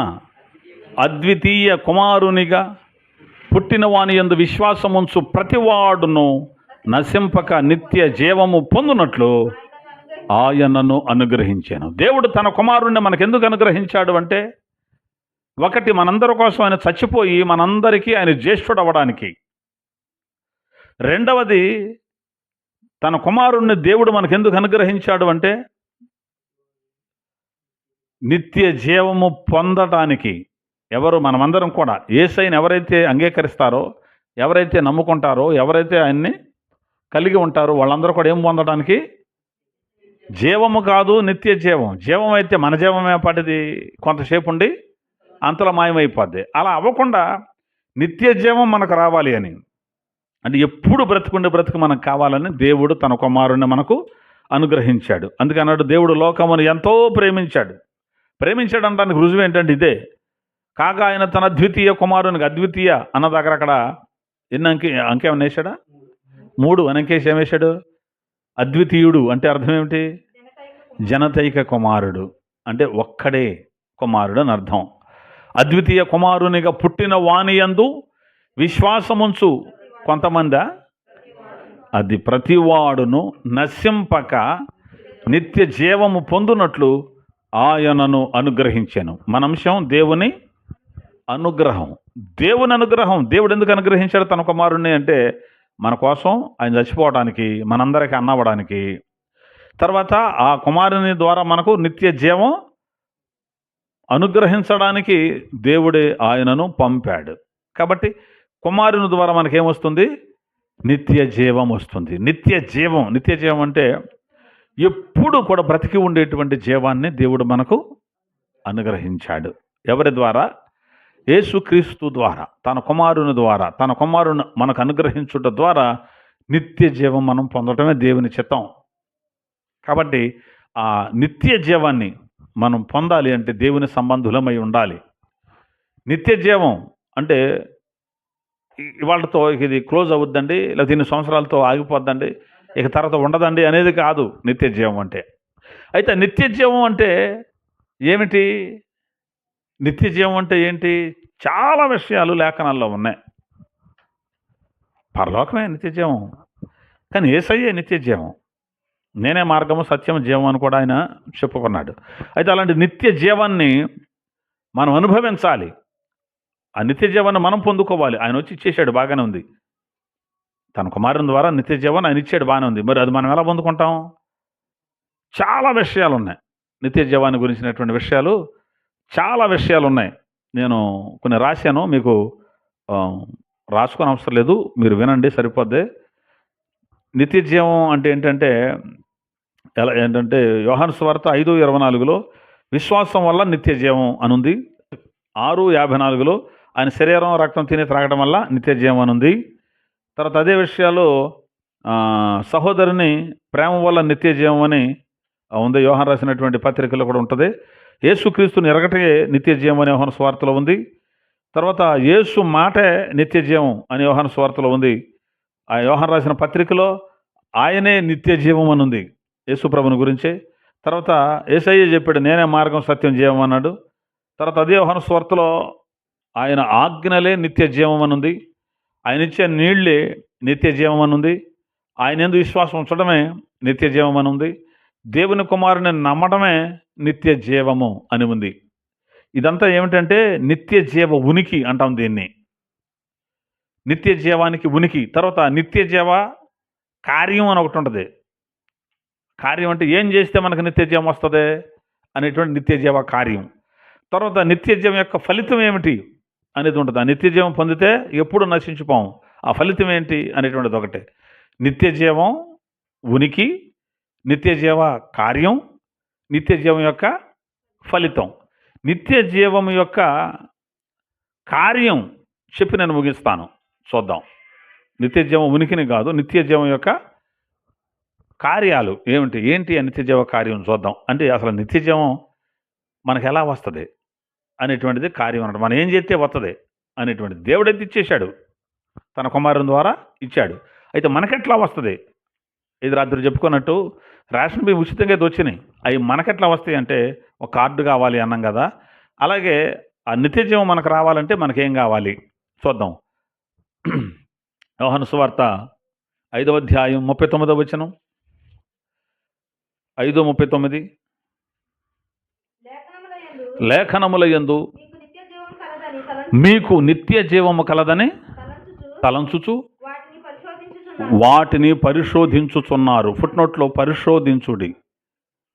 అద్వితీయ కుమారునిగా పుట్టిన వాని యందు విశ్వాసముంచు ప్రతివాడును నశింపక నిత్య జీవము పొందునట్లు ఆయనను అనుగ్రహించాను. దేవుడు తన కుమారుణ్ణి మనకెందుకు అనుగ్రహించాడు అంటే, ఒకటి, మనందరి కోసం ఆయన చచ్చిపోయి మనందరికీ ఆయన జ్యేష్ఠుడు అవ్వడానికి. రెండవది, తన కుమారుణ్ణి దేవుడు మనకెందుకు అనుగ్రహించాడు అంటే, నిత్య జీవము పొందటానికి. ఎవరు? మనమందరం కూడా యేసయ్యను ఎవరైతే అంగీకరిస్తారో, ఎవరైతే నమ్ముకుంటారో, ఎవరైతే ఆయన్ని కలిగి ఉంటారో వాళ్ళందరూ కూడా ఏం పొందడానికి? జీవము కాదు, నిత్య జీవం. జీవం అయితే మన జీవమే పడిది, కొంతసేపు ఉండి అంతలో మాయమైపోద్ది. అలా అవ్వకుండా నిత్య జీవం మనకు రావాలి అని, అంటే ఎప్పుడు బ్రతుకు మనకు కావాలని దేవుడు తన కుమారుణ్ణి మనకు అనుగ్రహించాడు. అందుకే అన్నాడు, దేవుడు లోకమును ఎంతో ప్రేమించాడు. అనడానికి రుజువు ఏంటంటే ఇదే. కాగా ఆయన తన అద్వితీయ కుమారునికి, అద్వితీయ అన్న దగ్గర అక్కడ ఎన్ని అంకేమన్నా వేశాడా? 3 అంకేసి ఏమేశాడు? అద్వితీయుడు అంటే అర్థం ఏమిటి? జనతైక కుమారుడు అంటే ఒక్కడే కుమారుడు అని అర్థం. అద్వితీయ కుమారునిగా పుట్టిన వానియందు విశ్వాసముంచు కొంతమంది, అది ప్రతివాడును నశింపక నిత్య జీవము పొందునట్లు ఆయనను అనుగ్రహించాను. మన అంశం దేవుని అనుగ్రహం. దేవుడు ఎందుకు అనుగ్రహించాడు తన కుమారుణ్ణి అంటే, మన కోసం ఆయన చచ్చిపోవడానికి, మనందరికీ అన్నవ్వడానికి. తర్వాత ఆ కుమారుని ద్వారా మనకు నిత్య జీవం అనుగ్రహించడానికి దేవుడే ఆయనను పంపాడు. కాబట్టి కుమారుని ద్వారా మనకేమొస్తుంది? నిత్య జీవం వస్తుంది. నిత్య జీవం అంటే ఎప్పుడు కూడా బ్రతికి ఉండేటువంటి జీవాన్ని దేవుడు మనకు అనుగ్రహించాడు. ఎవరి ద్వారా? యేసుక్రీస్తు ద్వారా, తన కుమారుని మనకు అనుగ్రహించుట ద్వారా నిత్య జీవం మనం పొందటమే దేవుని చిత్తం. కాబట్టి ఆ నిత్య జీవాన్ని మనం పొందాలి అంటే దేవుని సంబంధులమై ఉండాలి. నిత్య జీవం అంటే ఇవాళతో ఇది క్లోజ్ అవుద్దండి, లేదా ఇన్ని సంవత్సరాలతో ఆగిపోద్దండి, ఇక తర్వాత ఉండదండి అనేది కాదు నిత్య జీవం అంటే. అయితే నిత్య జీవం అంటే ఏమిటి? నిత్య జీవం అంటే ఏంటి? చాలా విషయాలు లేఖనాల్లో ఉన్నాయి. పరలోకమే నిత్య జీవం, కానీ యేసయ్యే నిత్య జీవం. నేనే మార్గము సత్యం జీవం అని కూడా ఆయన చెప్పుకున్నాడు. అయితే అలాంటి నిత్య జీవాన్ని మనం అనుభవించాలి. ఆ నిత్య జీవాన్ని మనం పొందుకోవాలి. ఆయన వచ్చి ఇచ్చేసాడు, బాగానే ఉంది. తన కుమారుని ద్వారా నిత్య జీవాన్ని ఆయన ఇచ్చాడు, బాగానే ఉంది. మరి అది మనం ఎలా పొందుకుంటాం? చాలా విషయాలు ఉన్నాయి. నిత్య జీవాన్ని గురించినటువంటి విషయాలు చాలా విషయాలు ఉన్నాయి. నేను కొన్ని రాశాను, మీకు రాసుకొని అవసరం లేదు, మీరు వినండి సరిపోద్ది. నిత్య జీవం అంటే ఏంటంటే ఏంటంటే యోహాను సువార్త 5:24లో విశ్వాసం వల్ల నిత్య జీవం అనుంది. 6:54లో ఆయన శరీరం రక్తం తిని త్రాగడం వల్ల నిత్య జీవం అనుంది. తర్వాత అదే విషయాలు సహోదరుని ప్రేమ వల్ల నిత్య జీవం అని ఉంది. యోహాను రాసినటువంటి పత్రికలో కూడా ఉంటుంది. యేసుక్రీస్తుని ఎరగటే నిత్య జీవం అని యోహాను సువార్తలో ఉంది. తర్వాత యేసు మాటే నిత్య జీవం అని యోహాను సువార్తలో ఉంది. ఆ యోహాను రాసిన పత్రికలో ఆయనే నిత్య జీవం అని ఉంది యేసు ప్రభుని గురించి. తర్వాత యేసయ్య చెప్పాడు, నేనే మార్గం సత్యం జీవం అన్నాడు. తర్వాత అదే యోహాను సువార్తలో ఆయన ఆజ్ఞలే నిత్య జీవం అని ఉంది. ఆయన ఇచ్చే నీళ్లే నిత్య జీవం అని ఉంది. ఆయన యందు విశ్వాసం ఉంచడమే నిత్య జీవం అని ఉంది. దేవుని కుమారుని నమ్మడమే నిత్య జీవము అని ఉంది. ఇదంతా ఏమిటంటే నిత్య జీవ ఉనికి అంటాం దీన్ని. నిత్య జీవానికి ఉనికి. తర్వాత నిత్య జీవ కార్యం అని ఒకటి ఉంటుంది. కార్యం అంటే ఏం చేస్తే మనకు నిత్య జీవం వస్తుంది అనేటువంటి నిత్య జీవ కార్యం. తర్వాత నిత్య జీవం యొక్క ఫలితం ఏమిటి అనేది ఉంటుంది. ఆ నిత్య జీవం పొందితే ఎప్పుడు నశించిపోము. ఆ ఫలితం ఏంటి అనేటువంటిది ఒకటే. నిత్య జీవం ఉనికి, నిత్య జీవ కార్యం, నిత్య జీవం యొక్క ఫలితం. నిత్య జీవం యొక్క కార్యం చెప్పి నేను ముగిస్తాను, చూద్దాం. నిత్య జీవం ఉనికిని కాదు, నిత్య జీవం యొక్క కార్యాలు ఏంటి ఆ నిత్య జీవ కార్యం చూద్దాం. అంటే అసలు నిత్య జీవం మనకు ఎలా వస్తుంది అనేటువంటిది కార్యం అన్నమాట. మనం ఏం చేస్తే వస్తుంది అనేటువంటిది దేవుడైతే ఇచ్చేశాడు, తన కుమారుని ద్వారా ఇచ్చాడు. అయితే మనకెట్లా వస్తుంది? ఇది రాత్రి చెప్పుకున్నట్టు రేషన్ బియ్యం ఉచితంగా అయితే వచ్చినాయి. అవి మనకెట్లా వస్తాయి అంటే ఒక కార్డు కావాలి అన్నాం కదా. అలాగే ఆ నిత్య జీవం మనకు రావాలంటే మనకేం కావాలి చూద్దాం. యోహాను సువార్త 5వ అధ్యాయం 39వ వచనం. 5:39 లేఖనముల యందు మీకు నిత్య జీవము కలదని తలంచుచు వాటిని పరిశోధించుచున్నారు. ఫుట్నోట్లో పరిశోధించుడి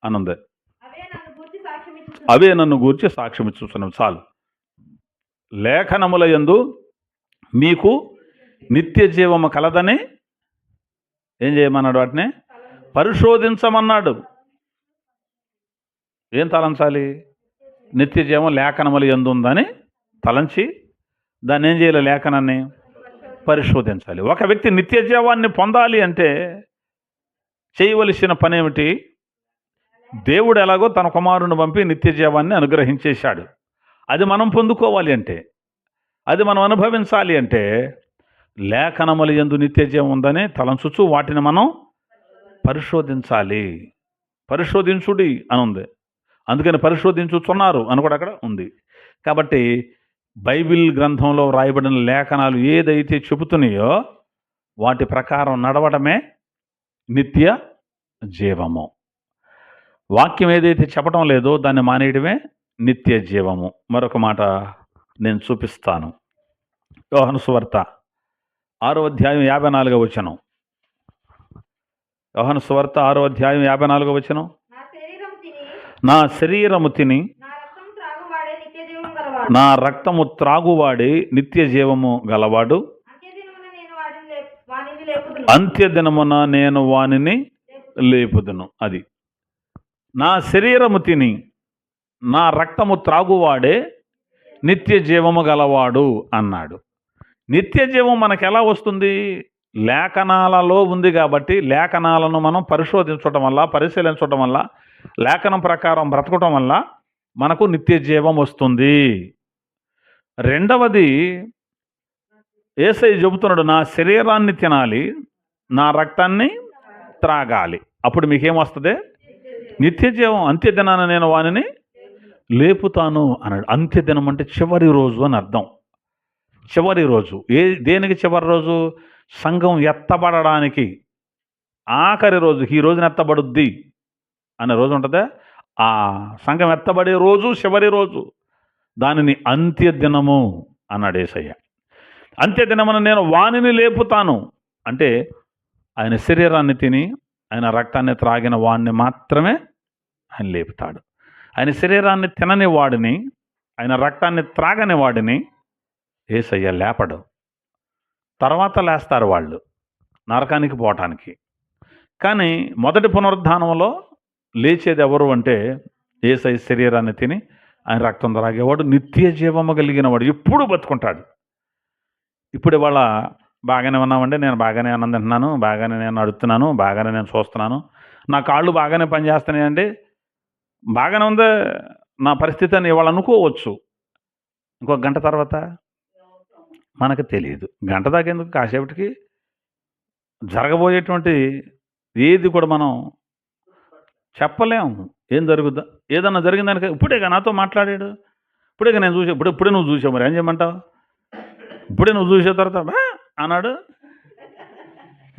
అనుంది. అవే నన్ను గూర్చి సాక్ష్యం ఇచ్చుచున్నాం. చాలు. లేఖనముల యందు మీకు నిత్య జీవము కలదని ఏం చేయమన్నాడు? వాటిని పరిశోధించమన్నాడు. ఏం తలంచాలి? నిత్య జీవం లేఖనముల యందు ఉందని తలంచి దాన్ని ఏం చేయాలి? లేఖనాన్ని పరిశోధించాలి. ఒక వ్యక్తి నిత్య జీవాన్ని పొందాలి అంటే చేయవలసిన పని ఏమిటి? దేవుడు ఎలాగో తన కుమారుని పంపి నిత్య జీవాన్ని అనుగ్రహించేశాడు. అది మనం పొందుకోవాలి అంటే, అది మనం అనుభవించాలి అంటే లేఖనముల యందు నిత్య జీవం ఉందని తలంచుచు వాటిని మనం పరిశోధించాలి. పరిశోధించుడి అని ఉంది. అందుకని పరిశోధించుచున్నారు అని కూడా అక్కడ ఉంది. కాబట్టి బైబిల్ గ్రంథంలో రాయబడిన లేఖనాలు ఏదైతే చెబుతున్నాయో వాటి ప్రకారం నడవడమే నిత్య జీవము. వాక్యం ఏదైతే చెప్పడం లేదో దాన్ని మానేయడమే నిత్య జీవము. మరొక మాట నేను చూపిస్తాను. యోహాను సువార్త 6వ అధ్యాయం 54వ వచనం. యోహాను సువార్త 6వ అధ్యాయం 54వ వచనం. నా శరీరము తిని నా రక్తము త్రాగువాడే నిత్య జీవము గలవాడు, అంత్యదినమున నేను వానిని లేపుదును. అది నా శరీరము తిని నా రక్తము త్రాగువాడే నిత్య జీవము గలవాడు అన్నాడు. నిత్య జీవం మనకు ఎలా వస్తుంది? లేఖనాలలో ఉంది కాబట్టి లేఖనాలను మనం పరిశోధించడం వల్ల, పరిశీలించడం వల్ల, లేఖనం ప్రకారం బ్రతకటం వల్ల మనకు నిత్య జీవం వస్తుంది. రెండవది యేసయ్య చెబుతున్నాడు, నా శరీరాన్ని తినాలి, నా రక్తాన్ని త్రాగాలి, అప్పుడు మీకేం వస్తుంది? నిత్య జీవం. అంత్యదినాన నేను వానిని లేపుతాను అన్నాడు. అంత్యదినం అంటే చివరి రోజు అని అర్థం. చివరి రోజు. దేనికి చివరి రోజు? సంఘం ఎత్తబడడానికి ఆఖరి రోజు, ఈ రోజున ఎత్తబడుద్ది అనే రోజు ఉంటుందే, ఆ సంఘం ఎత్తబడే రోజు, చివరి రోజు, దానిని అంత్యదినము అన్నాడు యేసయ్య. అంత్యదినమున నేను వానిని లేపుతాను అంటే ఆయన శరీరాన్ని తిని ఆయన రక్తాన్ని త్రాగిన వాడిని మాత్రమే ఆయన లేపుతాడు. ఆయన శరీరాన్ని తినని వాడిని, ఆయన రక్తాన్ని త్రాగని వాడిని యేసయ్య లేపడు. తర్వాత లేస్తారు వాళ్ళు నరకానికి పోవటానికి. కానీ మొదటి పునరుద్ధానంలో లేచేది ఎవరు అంటే యేసయ్య శరీరాన్ని తిని ఆయన రక్తం త్రాగేవాడు, నిత్య జీవము కలిగిన వాడు, ఎప్పుడు బతుకుంటాడు. ఇప్పుడు ఇవాళ బాగానే ఉన్నామండి, నేను బాగానే అన్నం తింటున్నాను, బాగానే నేను నడుస్తున్నాను, బాగానే నేను చూస్తున్నాను, నా కాళ్ళు బాగానే పనిచేస్తున్నాయండి, బాగానే ఉందే నా పరిస్థితి అని ఇవాళ అనుకోవచ్చు. ఇంకో గంట తర్వాత మనకు తెలియదు. గంట దాకా ఎందుకు, కాసేపటికి జరగబోయేటువంటి ఏది కూడా మనం చెప్పలేము. ఏం జరుగుద్దా, ఏదన్నా జరిగిందానికి ఇప్పుడేగా నాతో మాట్లాడాడు, ఇప్పుడేగా నేను చూసా, ఇప్పుడే నువ్వు చూసావు, మరి ఏం చేయమంటావు? ఇప్పుడే నువ్వు చూసే తర్వాత అన్నాడు,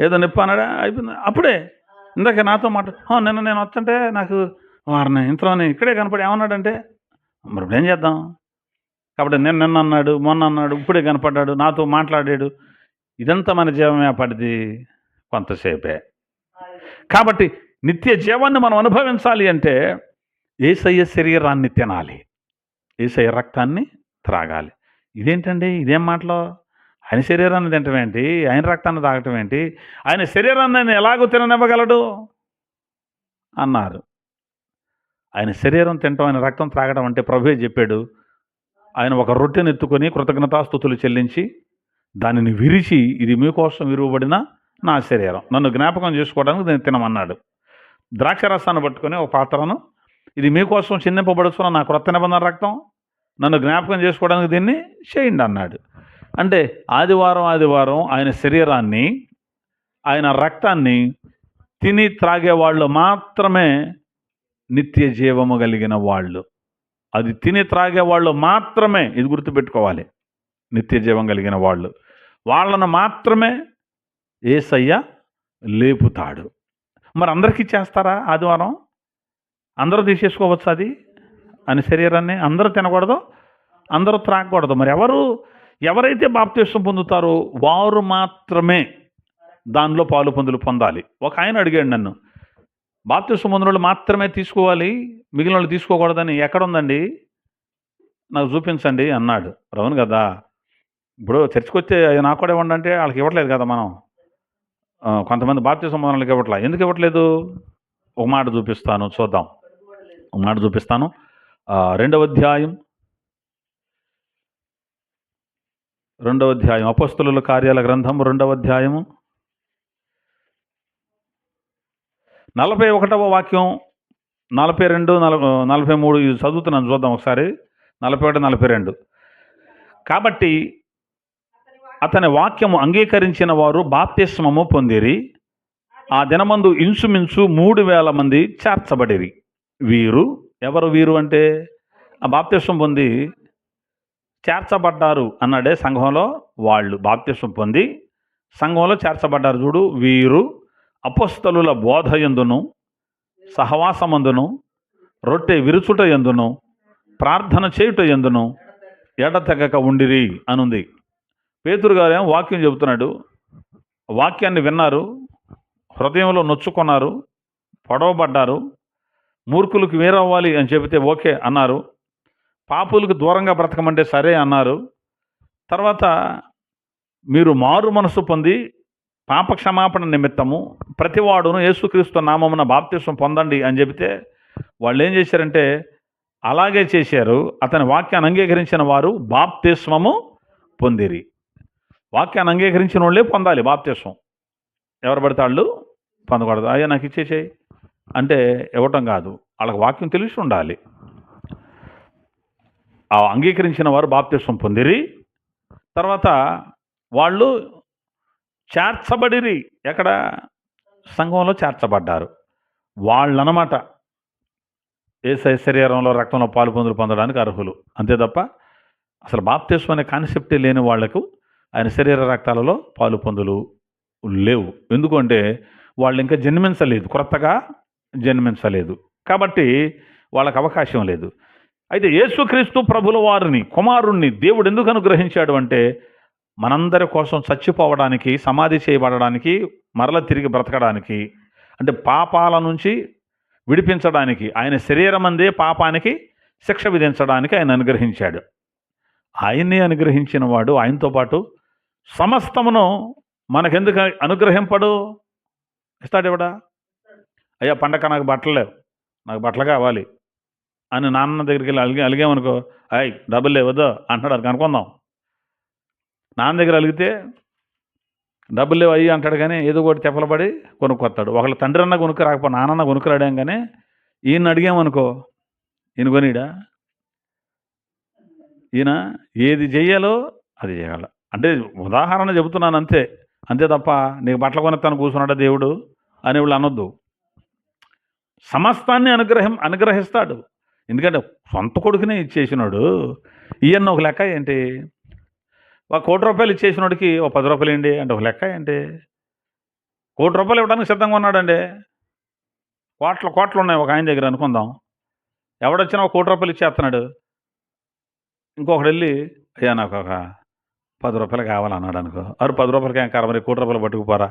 ఏదో నొప్పి అన్నాడా, అయిపోయింది. అప్పుడే ఇందాక నాతో నిన్న నేను వస్తుంటే నాకు వారిని ఇంట్లోనే ఇక్కడే కనపడి ఏమన్నాడంటే, మరి ఇప్పుడు ఏం చేద్దాం? కాబట్టి నిన్న అన్నాడు, మొన్న అన్నాడు, ఇప్పుడే కనపడ్డాడు, నాతో మాట్లాడాడు. ఇదంతా మన జీవమే పడిది కొంతసేపే. కాబట్టి నిత్య జీవాన్ని మనం అనుభవించాలి అంటే యేసయ్య శరీరాన్ని తినాలి, యేసయ్య రక్తాన్ని త్రాగాలి. ఇదేంటండి, ఇదేం మాటలో? ఆయన శరీరాన్ని తినటం ఏంటి, ఆయన రక్తాన్ని తాగటం ఏంటి, ఆయన శరీరాన్ని ఆయన ఎలాగో తిననివ్వగలడు అన్నారు. ఆయన శరీరం తినటం, ఆయన రక్తం త్రాగడం అంటే ప్రభువే చెప్పాడు. ఆయన ఒక రొట్టెను ఎత్తుకొని కృతజ్ఞతాస్తుతులు చెల్లించి దానిని విరిచి, ఇది మీకోసం విరువబడిన నా శరీరం, నన్ను జ్ఞాపకం చేసుకోవడానికి నేను తినమన్నాడు. ద్రాక్షరసాన్ని పట్టుకొని ఒక పాత్రను, ఇది మీకోసం చిందింపబడుతున్న నా క్రొత్త నిబంధన రక్తం, నన్ను జ్ఞాపకం చేసుకోవడానికి దీన్ని చేయండి అన్నాడు. అంటే ఆదివారం ఆయన శరీరాన్ని, ఆయన రక్తాన్ని తిని త్రాగేవాళ్ళు మాత్రమే నిత్య జీవము కలిగిన వాళ్ళు. అది తిని త్రాగేవాళ్ళు మాత్రమే, ఇది గుర్తుపెట్టుకోవాలి, నిత్య జీవం కలిగిన వాళ్ళు. వాళ్ళను మాత్రమే యేసయ్య లేపుతాడు. మరి అందరికీ చేస్తారా? ఆదివారం అందరూ తీసేసుకోవచ్చు అది అని శరీరాన్ని? అందరూ తినకూడదు, అందరూ త్రాగకూడదు. మరి ఎవరైతే బాప్తిస్మం పొందుతారో వారు మాత్రమే దానిలో పాలు పొందాలి. ఒక ఆయన అడిగాడు నన్ను, బాప్తిస్మం పొందిన వాళ్ళు మాత్రమే తీసుకోవాలి, మిగిలిన వాళ్ళు తీసుకోకూడదని ఎక్కడుందండి, నాకు చూపించండి అన్నాడు. అవును కదా, ఇప్పుడు చర్చికి వచ్చే నాకు కూడా ఇవ్వండి అంటే వాళ్ళకి ఇవ్వట్లేదు కదా మనం. కొంతమంది బాప్తిస్మం పొందిన వాళ్ళకి ఇవ్వట్లేదు. ఎందుకు ఇవ్వట్లేదు? ఒక మాట చూపిస్తాను, చూద్దాం. ఒక మాట చూపిస్తాను. 2వ అధ్యాయం అపొస్తలుల కార్యాల గ్రంథం 2వ అధ్యాయము 41వ వాక్యం, 42, 43 ఇది చదువుతున్నాను, చూద్దాం ఒకసారి. 41, 42. కాబట్టి అతని వాక్యము అంగీకరించిన వారు బాప్తిస్మము పొందిరి. ఆ దినమందు ఇంచుమించు 3,000 మంది చేర్చబడిరి. ఎవరు వీరు అంటే ఆ బాప్తిస్మం పొంది చేర్చబడ్డారు అన్నాడే సంఘంలో వాళ్ళు. బాప్తిస్మం పొంది సంఘంలో చేర్చబడ్డారు చూడు, వీరు అపొస్తలుల బోధ యందును, సహవాసమందును, రొట్టె విరుచుట యందును, ప్రార్థన చేయుట యందును ఎడతెగక ఉండిరి అనుంది. పేతురు గారేమో వాక్యం చెబుతున్నాడు. వాక్యాన్ని విన్నారు, హృదయంలో నొచ్చుకున్నారు, పొడవబడ్డారు. మూర్ఖులకు వేరవ్వాలి అని చెబితే ఓకే అన్నారు. పాపులకు దూరంగా బ్రతకమంటే సరే అన్నారు. తర్వాత మీరు మారు మనసు పొంది పాప క్షమాపణ నిమిత్తము ప్రతివాడును యేసుక్రీస్తు నామమున బాప్తిస్మం పొందండి అని చెబితే వాళ్ళు ఏం చేశారంటే అలాగే చేశారు. అతని వాక్యాన్ని అంగీకరించిన వారు బాప్తిస్మము పొందిరి. వాక్యాన్ని అంగీకరించిన వాళ్ళే పొందాలి బాప్తిస్మం. ఎవరు పడితే వాళ్ళు పొందకూడదు. అయ్యా నాకు ఇచ్చేసేయి అంటే ఇవ్వటం కాదు, వాళ్ళకి వాక్యం తెలిసి ఉండాలి. ఆ అంగీకరించిన వారు బాప్తిస్మం పొందిరి. తర్వాత వాళ్ళు చేర్చబడిరి. ఎక్కడ? సంఘంలో చేర్చబడ్డారు. వాళ్ళనమాట యేసయ్య శరీరంలో రక్తంలో పాలు పొందడానికి అర్హులు. అంతే తప్ప అసలు బాప్తిస్మం అనే కాన్సెప్టే లేని వాళ్లకు ఆయన శరీర రక్తాలలో పాలు పొందులు లేవు. ఎందుకంటే వాళ్ళు ఇంకా జన్మించలేదు, క్రొత్తగా జన్మించలేదు, కాబట్టి వాళ్ళకి అవకాశం లేదు. అయితే యేసుక్రీస్తు ప్రభుల వారిని, కుమారుణ్ణి దేవుడు ఎందుకు అనుగ్రహించాడు అంటే మనందరి కోసం చచ్చిపోవడానికి, సమాధి చేయబడడానికి, మరల తిరిగి బ్రతకడానికి, అంటే పాపాల నుంచి విడిపించడానికి, ఆయన శరీరమందే పాపానికి శిక్ష విధించడానికి ఆయన అనుగ్రహించాడు. ఆయన్ని అనుగ్రహించిన వాడు ఆయనతో పాటు సమస్తమును మనకెందుకు అనుగ్రహింపడు? ఇస్తాడు ఇవ్వడా? అయ్యా పండగ నాకు బట్టలు లేవు, నాకు బట్టలు కావాలి అని నాన్న దగ్గరికి వెళ్ళి అలిగామనుకో, అయ్యి డబ్బులు లేవద్దు అంటాడు. అది అనుకుందాం. నాన్న దగ్గర అలిగితే డబ్బులు లేవు అయ్యి అంటాడు, కానీ ఏదో ఒకటి తెప్పలపడి కొనుక్కొస్తాడు. ఒకళ్ళు తండ్రి అన్న కొనుక్కు రాకపో, నాన్న కొనుక్కురాడాం, కానీ ఈయన అడిగామనుకో ఈయన కొనిడా? ఈయన ఏది చెయ్యాలో అది చేయాల. అంటే ఉదాహరణ చెబుతున్నాను అంతే, అంతే తప్ప నీకు బట్టలు కొనిస్తాను కూర్చున్నాడా దేవుడు అని వాళ్ళు అనొద్దు. సమస్తాన్ని అనుగ్రహిస్తాడు. ఎందుకంటే సొంత కొడుకునే ఇచ్చేసినాడు. ఈయన ఒక లెక్క ఏంటి? ఒక ₹1,00,00,000 ఇచ్చేసినోడికి ఒక ₹10 ఏంటి అంటే ఒక లెక్క ఏంటి? ₹1,00,00,000 ఇవ్వడానికి సిద్ధంగా ఉన్నాడండి. కోట్లు ఉన్నాయి ఒక ఆయన దగ్గర అనుకుందాం. ఎవడొచ్చినా ఒక ₹1,00,00,000 ఇచ్చేస్తున్నాడు. ఇంకొకడు వెళ్ళి అయ్యా నాకు ఒక ₹10 కావాలన్నాడు అనుకో, అరు ₹10 ఏం కాదు మరి ₹1,00,00,000 పట్టుకుపోరా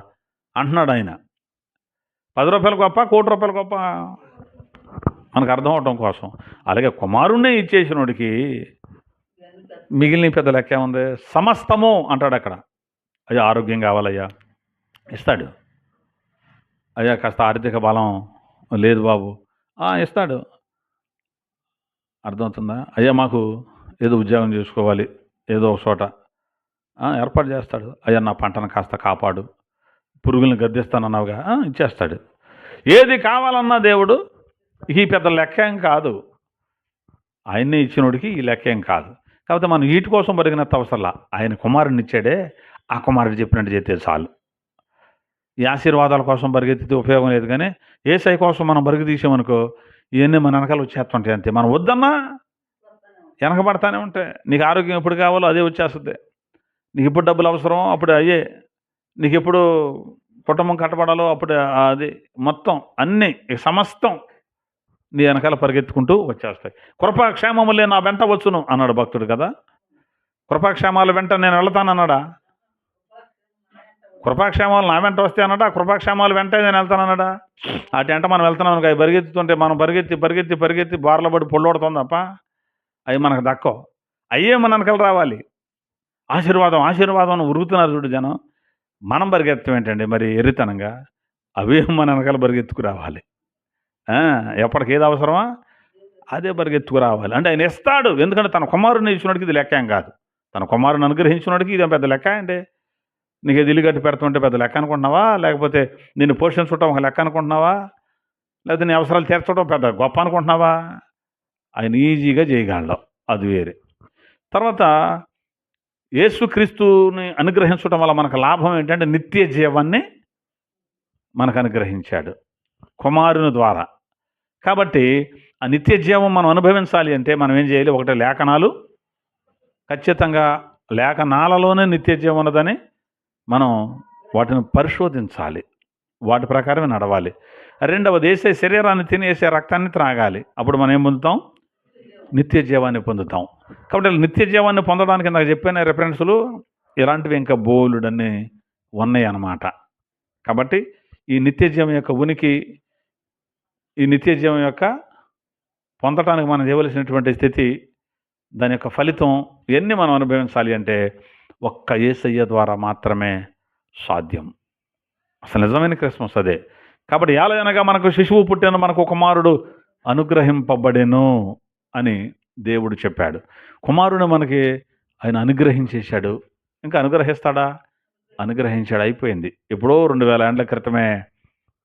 అంటున్నాడు ఆయన. ₹10 గొప్ప, ₹1,00,00,000 గొప్ప మనకు అర్థం అవటం కోసం. అలాగే కుమారుణ్ణే ఇచ్చేసినోడికి మిగిలిన పెద్ద లెక్క ఏముంది? సమస్తము అంటాడు అక్కడ. అయ్యా ఆరోగ్యం కావాలయ్యా, ఇస్తాడు. అయ్యా కాస్త ఆర్థిక బలం లేదు బాబు, ఇస్తాడు. అర్థమవుతుందా? అయ్యా మాకు ఏదో ఉద్యోగం చేసుకోవాలి, ఏదో ఒక చోట ఏర్పాటు చేస్తాడు. అయ్యా నా పంటను కాస్త కాపాడు, పురుగులను గద్దిస్తానన్నావుగా, ఇచ్చేస్తాడు. ఏది కావాలన్నా దేవుడు ఈ పెద్ద లెక్క ఏం కాదు. ఆయన్నే ఇచ్చినోడికి ఈ లెక్క ఏం కాదు. కాకపోతే మనం వీటి కోసం బరిగినంత అవసరంలా. ఆయన కుమారుని ఇచ్చాడే, ఆ కుమారుడు చెప్పినట్టు చేస్తే చాలు. ఈ ఆశీర్వాదాల కోసం బరిగెత్తితే ఉపయోగం లేదు, కానీ ఏసై కోసం మనం బరిగి తీసామనుకో ఇవన్నీ మన వెనకాల వచ్చేస్తుంటాయి అంతే. మనం వద్దన్నా వెనకబడతానే ఉంటాయి. నీకు ఆరోగ్యం ఎప్పుడు కావాలో అదే వచ్చేస్తుంది. నీకు ఎప్పుడు డబ్బులు అవసరం అప్పుడు అయ్యే, నీకు ఎప్పుడు కుటుంబం కట్టబడాలో అప్పుడు అది మొత్తం అన్నీ సమస్తం నీ వెనకాల పరిగెత్తుకుంటూ వచ్చేస్తాయి. కృపాక్షేమములే నా వెంట వచ్చును అన్నాడు భక్తుడు కదా. కృపాక్షేమాల వెంట నేను వెళ్తానన్నాడా? కృపాక్షేమాలు నా వెంట వస్తే అన్నాడా? కృపాక్షేమాలు వెంట నేను వెళ్తానన్నాడా? అటు వెంట మనం వెళ్తున్నాం అవి పరిగెత్తుతుంటే మనం పరిగెత్తి బార్ల పడి పొళ్ళోడుతుంది తప్ప అవి మనకు దక్కవు. అయ్యే మన వెనకాల రావాలి. ఆశీర్వాదం ఉరుగుతున్నారు చూడు జనం. మనం పరిగెత్తడం ఏంటండి మరి ఎర్రితనంగా? అవే మన వెనకాల పరిగెత్తుకు రావాలి. ఎప్పటికి ఏది అవసరమా అదే పరిగెత్తుకు రావాలి. అంటే ఆయన ఇస్తాడు. ఎందుకంటే తన కుమారుని ఇచ్చినోడికి ఇది లెక్క ఏం కాదు. తన కుమారుని అనుగ్రహించినోడికి ఇది పెద్ద లెక్క అంటే నీకు ఇది ఇల్లు కట్టి పెడుతుంటే పెద్ద లెక్క అనుకుంటున్నావా? లేకపోతే నిన్ను పోషించడం ఒక లెక్క అనుకుంటున్నావా? లేకపోతే నీ అవసరాలు తీర్చడం పెద్ద గొప్ప అనుకుంటున్నావా? ఆయన ఈజీగా చేయగలడు, అది వేరే. తర్వాత యేసుక్రీస్తుని అనుగ్రహించడం వల్ల మనకు లాభం ఏంటంటే నిత్య జీవాన్ని మనకు అనుగ్రహించాడు కుమారుని ద్వారా. కాబట్టి ఆ నిత్య జీవం మనం అనుభవించాలి అంటే మనం ఏం చేయాలి? ఒకటి లేఖనాలు, ఖచ్చితంగా లేఖనాలలోనే నిత్య జీవం ఉన్నదని మనం వాటిని పరిశోధించాలి, వాటి ప్రకారమే నడవాలి. రెండవది వేసే శరీరాన్ని తినేసే రక్తాన్ని త్రాగాలి. అప్పుడు మనం ఏం పొందుతాం? నిత్య జీవాన్ని పొందుతాం. కాబట్టి నిత్య జీవాన్ని పొందడానికి నాకు చెప్పిన రెఫరెన్సులు ఇలాంటివి ఇంకా బోలుడన్నీ ఉన్నాయి అన్నమాట. కాబట్టి ఈ నిత్య జీవం యొక్క ఉనికి, ఈ నిత్య జీవం యొక్క పొందటానికి మనం చేయవలసినటువంటి స్థితి, దాని యొక్క ఫలితం ఇవన్నీ మనం అనుభవించాలి అంటే ఒక్క యేసయ్య ద్వారా మాత్రమే సాధ్యం. అసలు నిజమైన క్రిస్మస్ అదే. కాబట్టి ఏలయనగా మనకు శిశువు పుట్టిన, మనకు కుమారుడు అనుగ్రహింపబడెను అని దేవుడు చెప్పాడు. కుమారుడు మనకి ఆయన అనుగ్రహించేశాడు. ఇంకా అనుగ్రహిస్తాడా? అనుగ్రహించాడు, అయిపోయింది. ఎప్పుడో 2000 ఏళ్ల క్రితమే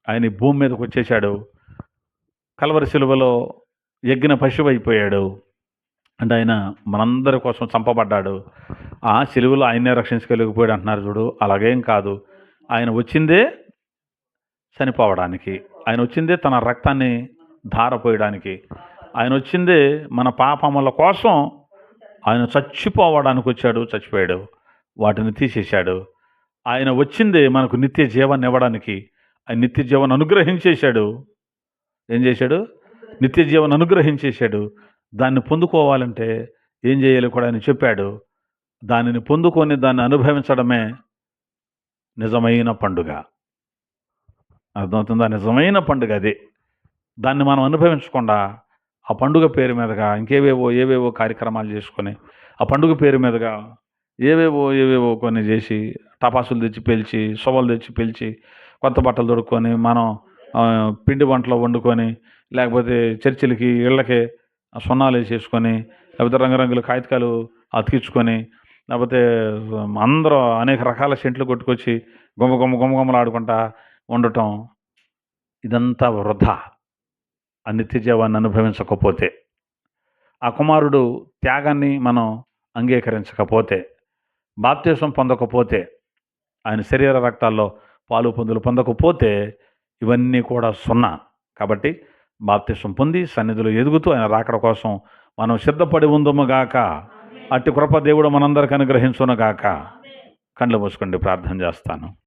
ఆయన ఈ భూమి మీదకి వచ్చేసాడు. కల్వరి శిలువలో యజ్ఞ పశువు అయిపోయాడు. అంటే ఆయన మనందరి కోసం చంపబడ్డాడు. ఆ శిలువలో ఆయన్నే రక్షించగలిగిపోయాడు అంటున్నారు చూడు. అలాగేం కాదు. ఆయన వచ్చిందే చనిపోవడానికి, ఆయన వచ్చిందే తన రక్తాన్ని ధారపోయడానికి, ఆయన వచ్చిందే మన పాపముల కోసం ఆయన చచ్చిపోవడానికి వచ్చాడు, చచ్చిపోయాడు, వాటిని తీసేశాడు. ఆయన వచ్చిందే మనకు నిత్య జీవాన్ని ఇవ్వడానికి. ఆయన నిత్య జీవన అనుగ్రహించేశాడు. ఏం చేశాడు? నిత్య జీవన అనుగ్రహించేశాడు. దాన్ని పొందుకోవాలంటే ఏం చేయాలి కూడా ఆయన చెప్పాడు. దానిని పొందుకొని దాన్ని అనుభవించడమే నిజమైన పండుగ. అర్థమవుతుందా? నిజమైన పండుగ అదే. దాన్ని మనం అనుభవించకుండా ఆ పండుగ పేరు మీదుగా ఏవేవో కార్యక్రమాలు చేసుకొని, ఆ పండుగ పేరు మీదుగా ఏవేవో కొన్ని చేసి, టపాసులు తెచ్చి పేల్చి, శువ్వలు తెచ్చి పేల్చి, కొత్త బట్టలు తొడుక్కొని, మనం పిండి వంటలు వండుకొని, లేకపోతే చర్చిలకి, ఇళ్ళకి సున్నాలేసేసుకొని, లేకపోతే రంగురంగుల కాగితాలు అతికించుకొని, లేకపోతే అందరూ అనేక రకాల సెంట్లు కొట్టుకొచ్చి గుమగుమలాడుకుంటా ఉండటం, ఇదంతా వృధా. ఆ నిత్య జీవాన్ని అనుభవించకపోతే, ఆ కుమారుడు త్యాగాన్ని మనం అంగీకరించకపోతే, బాప్తిసం పొందకపోతే, ఆయన శరీర రక్తాల్లో పాలు పొందులు పొందకపోతే ఇవన్నీ కూడా సున్నా. కాబట్టి బాప్తిసం పొంది సన్నిధిలో ఎదుగుతూ ఆయన రాకడ కోసం మనం సిద్ధపడి ఉందుముగాక. అట్టి కృప దేవుడు మనందరికి అనుగ్రహించునుగాక. కళ్ళు మూసుకోండి, ప్రార్థన చేస్తాను.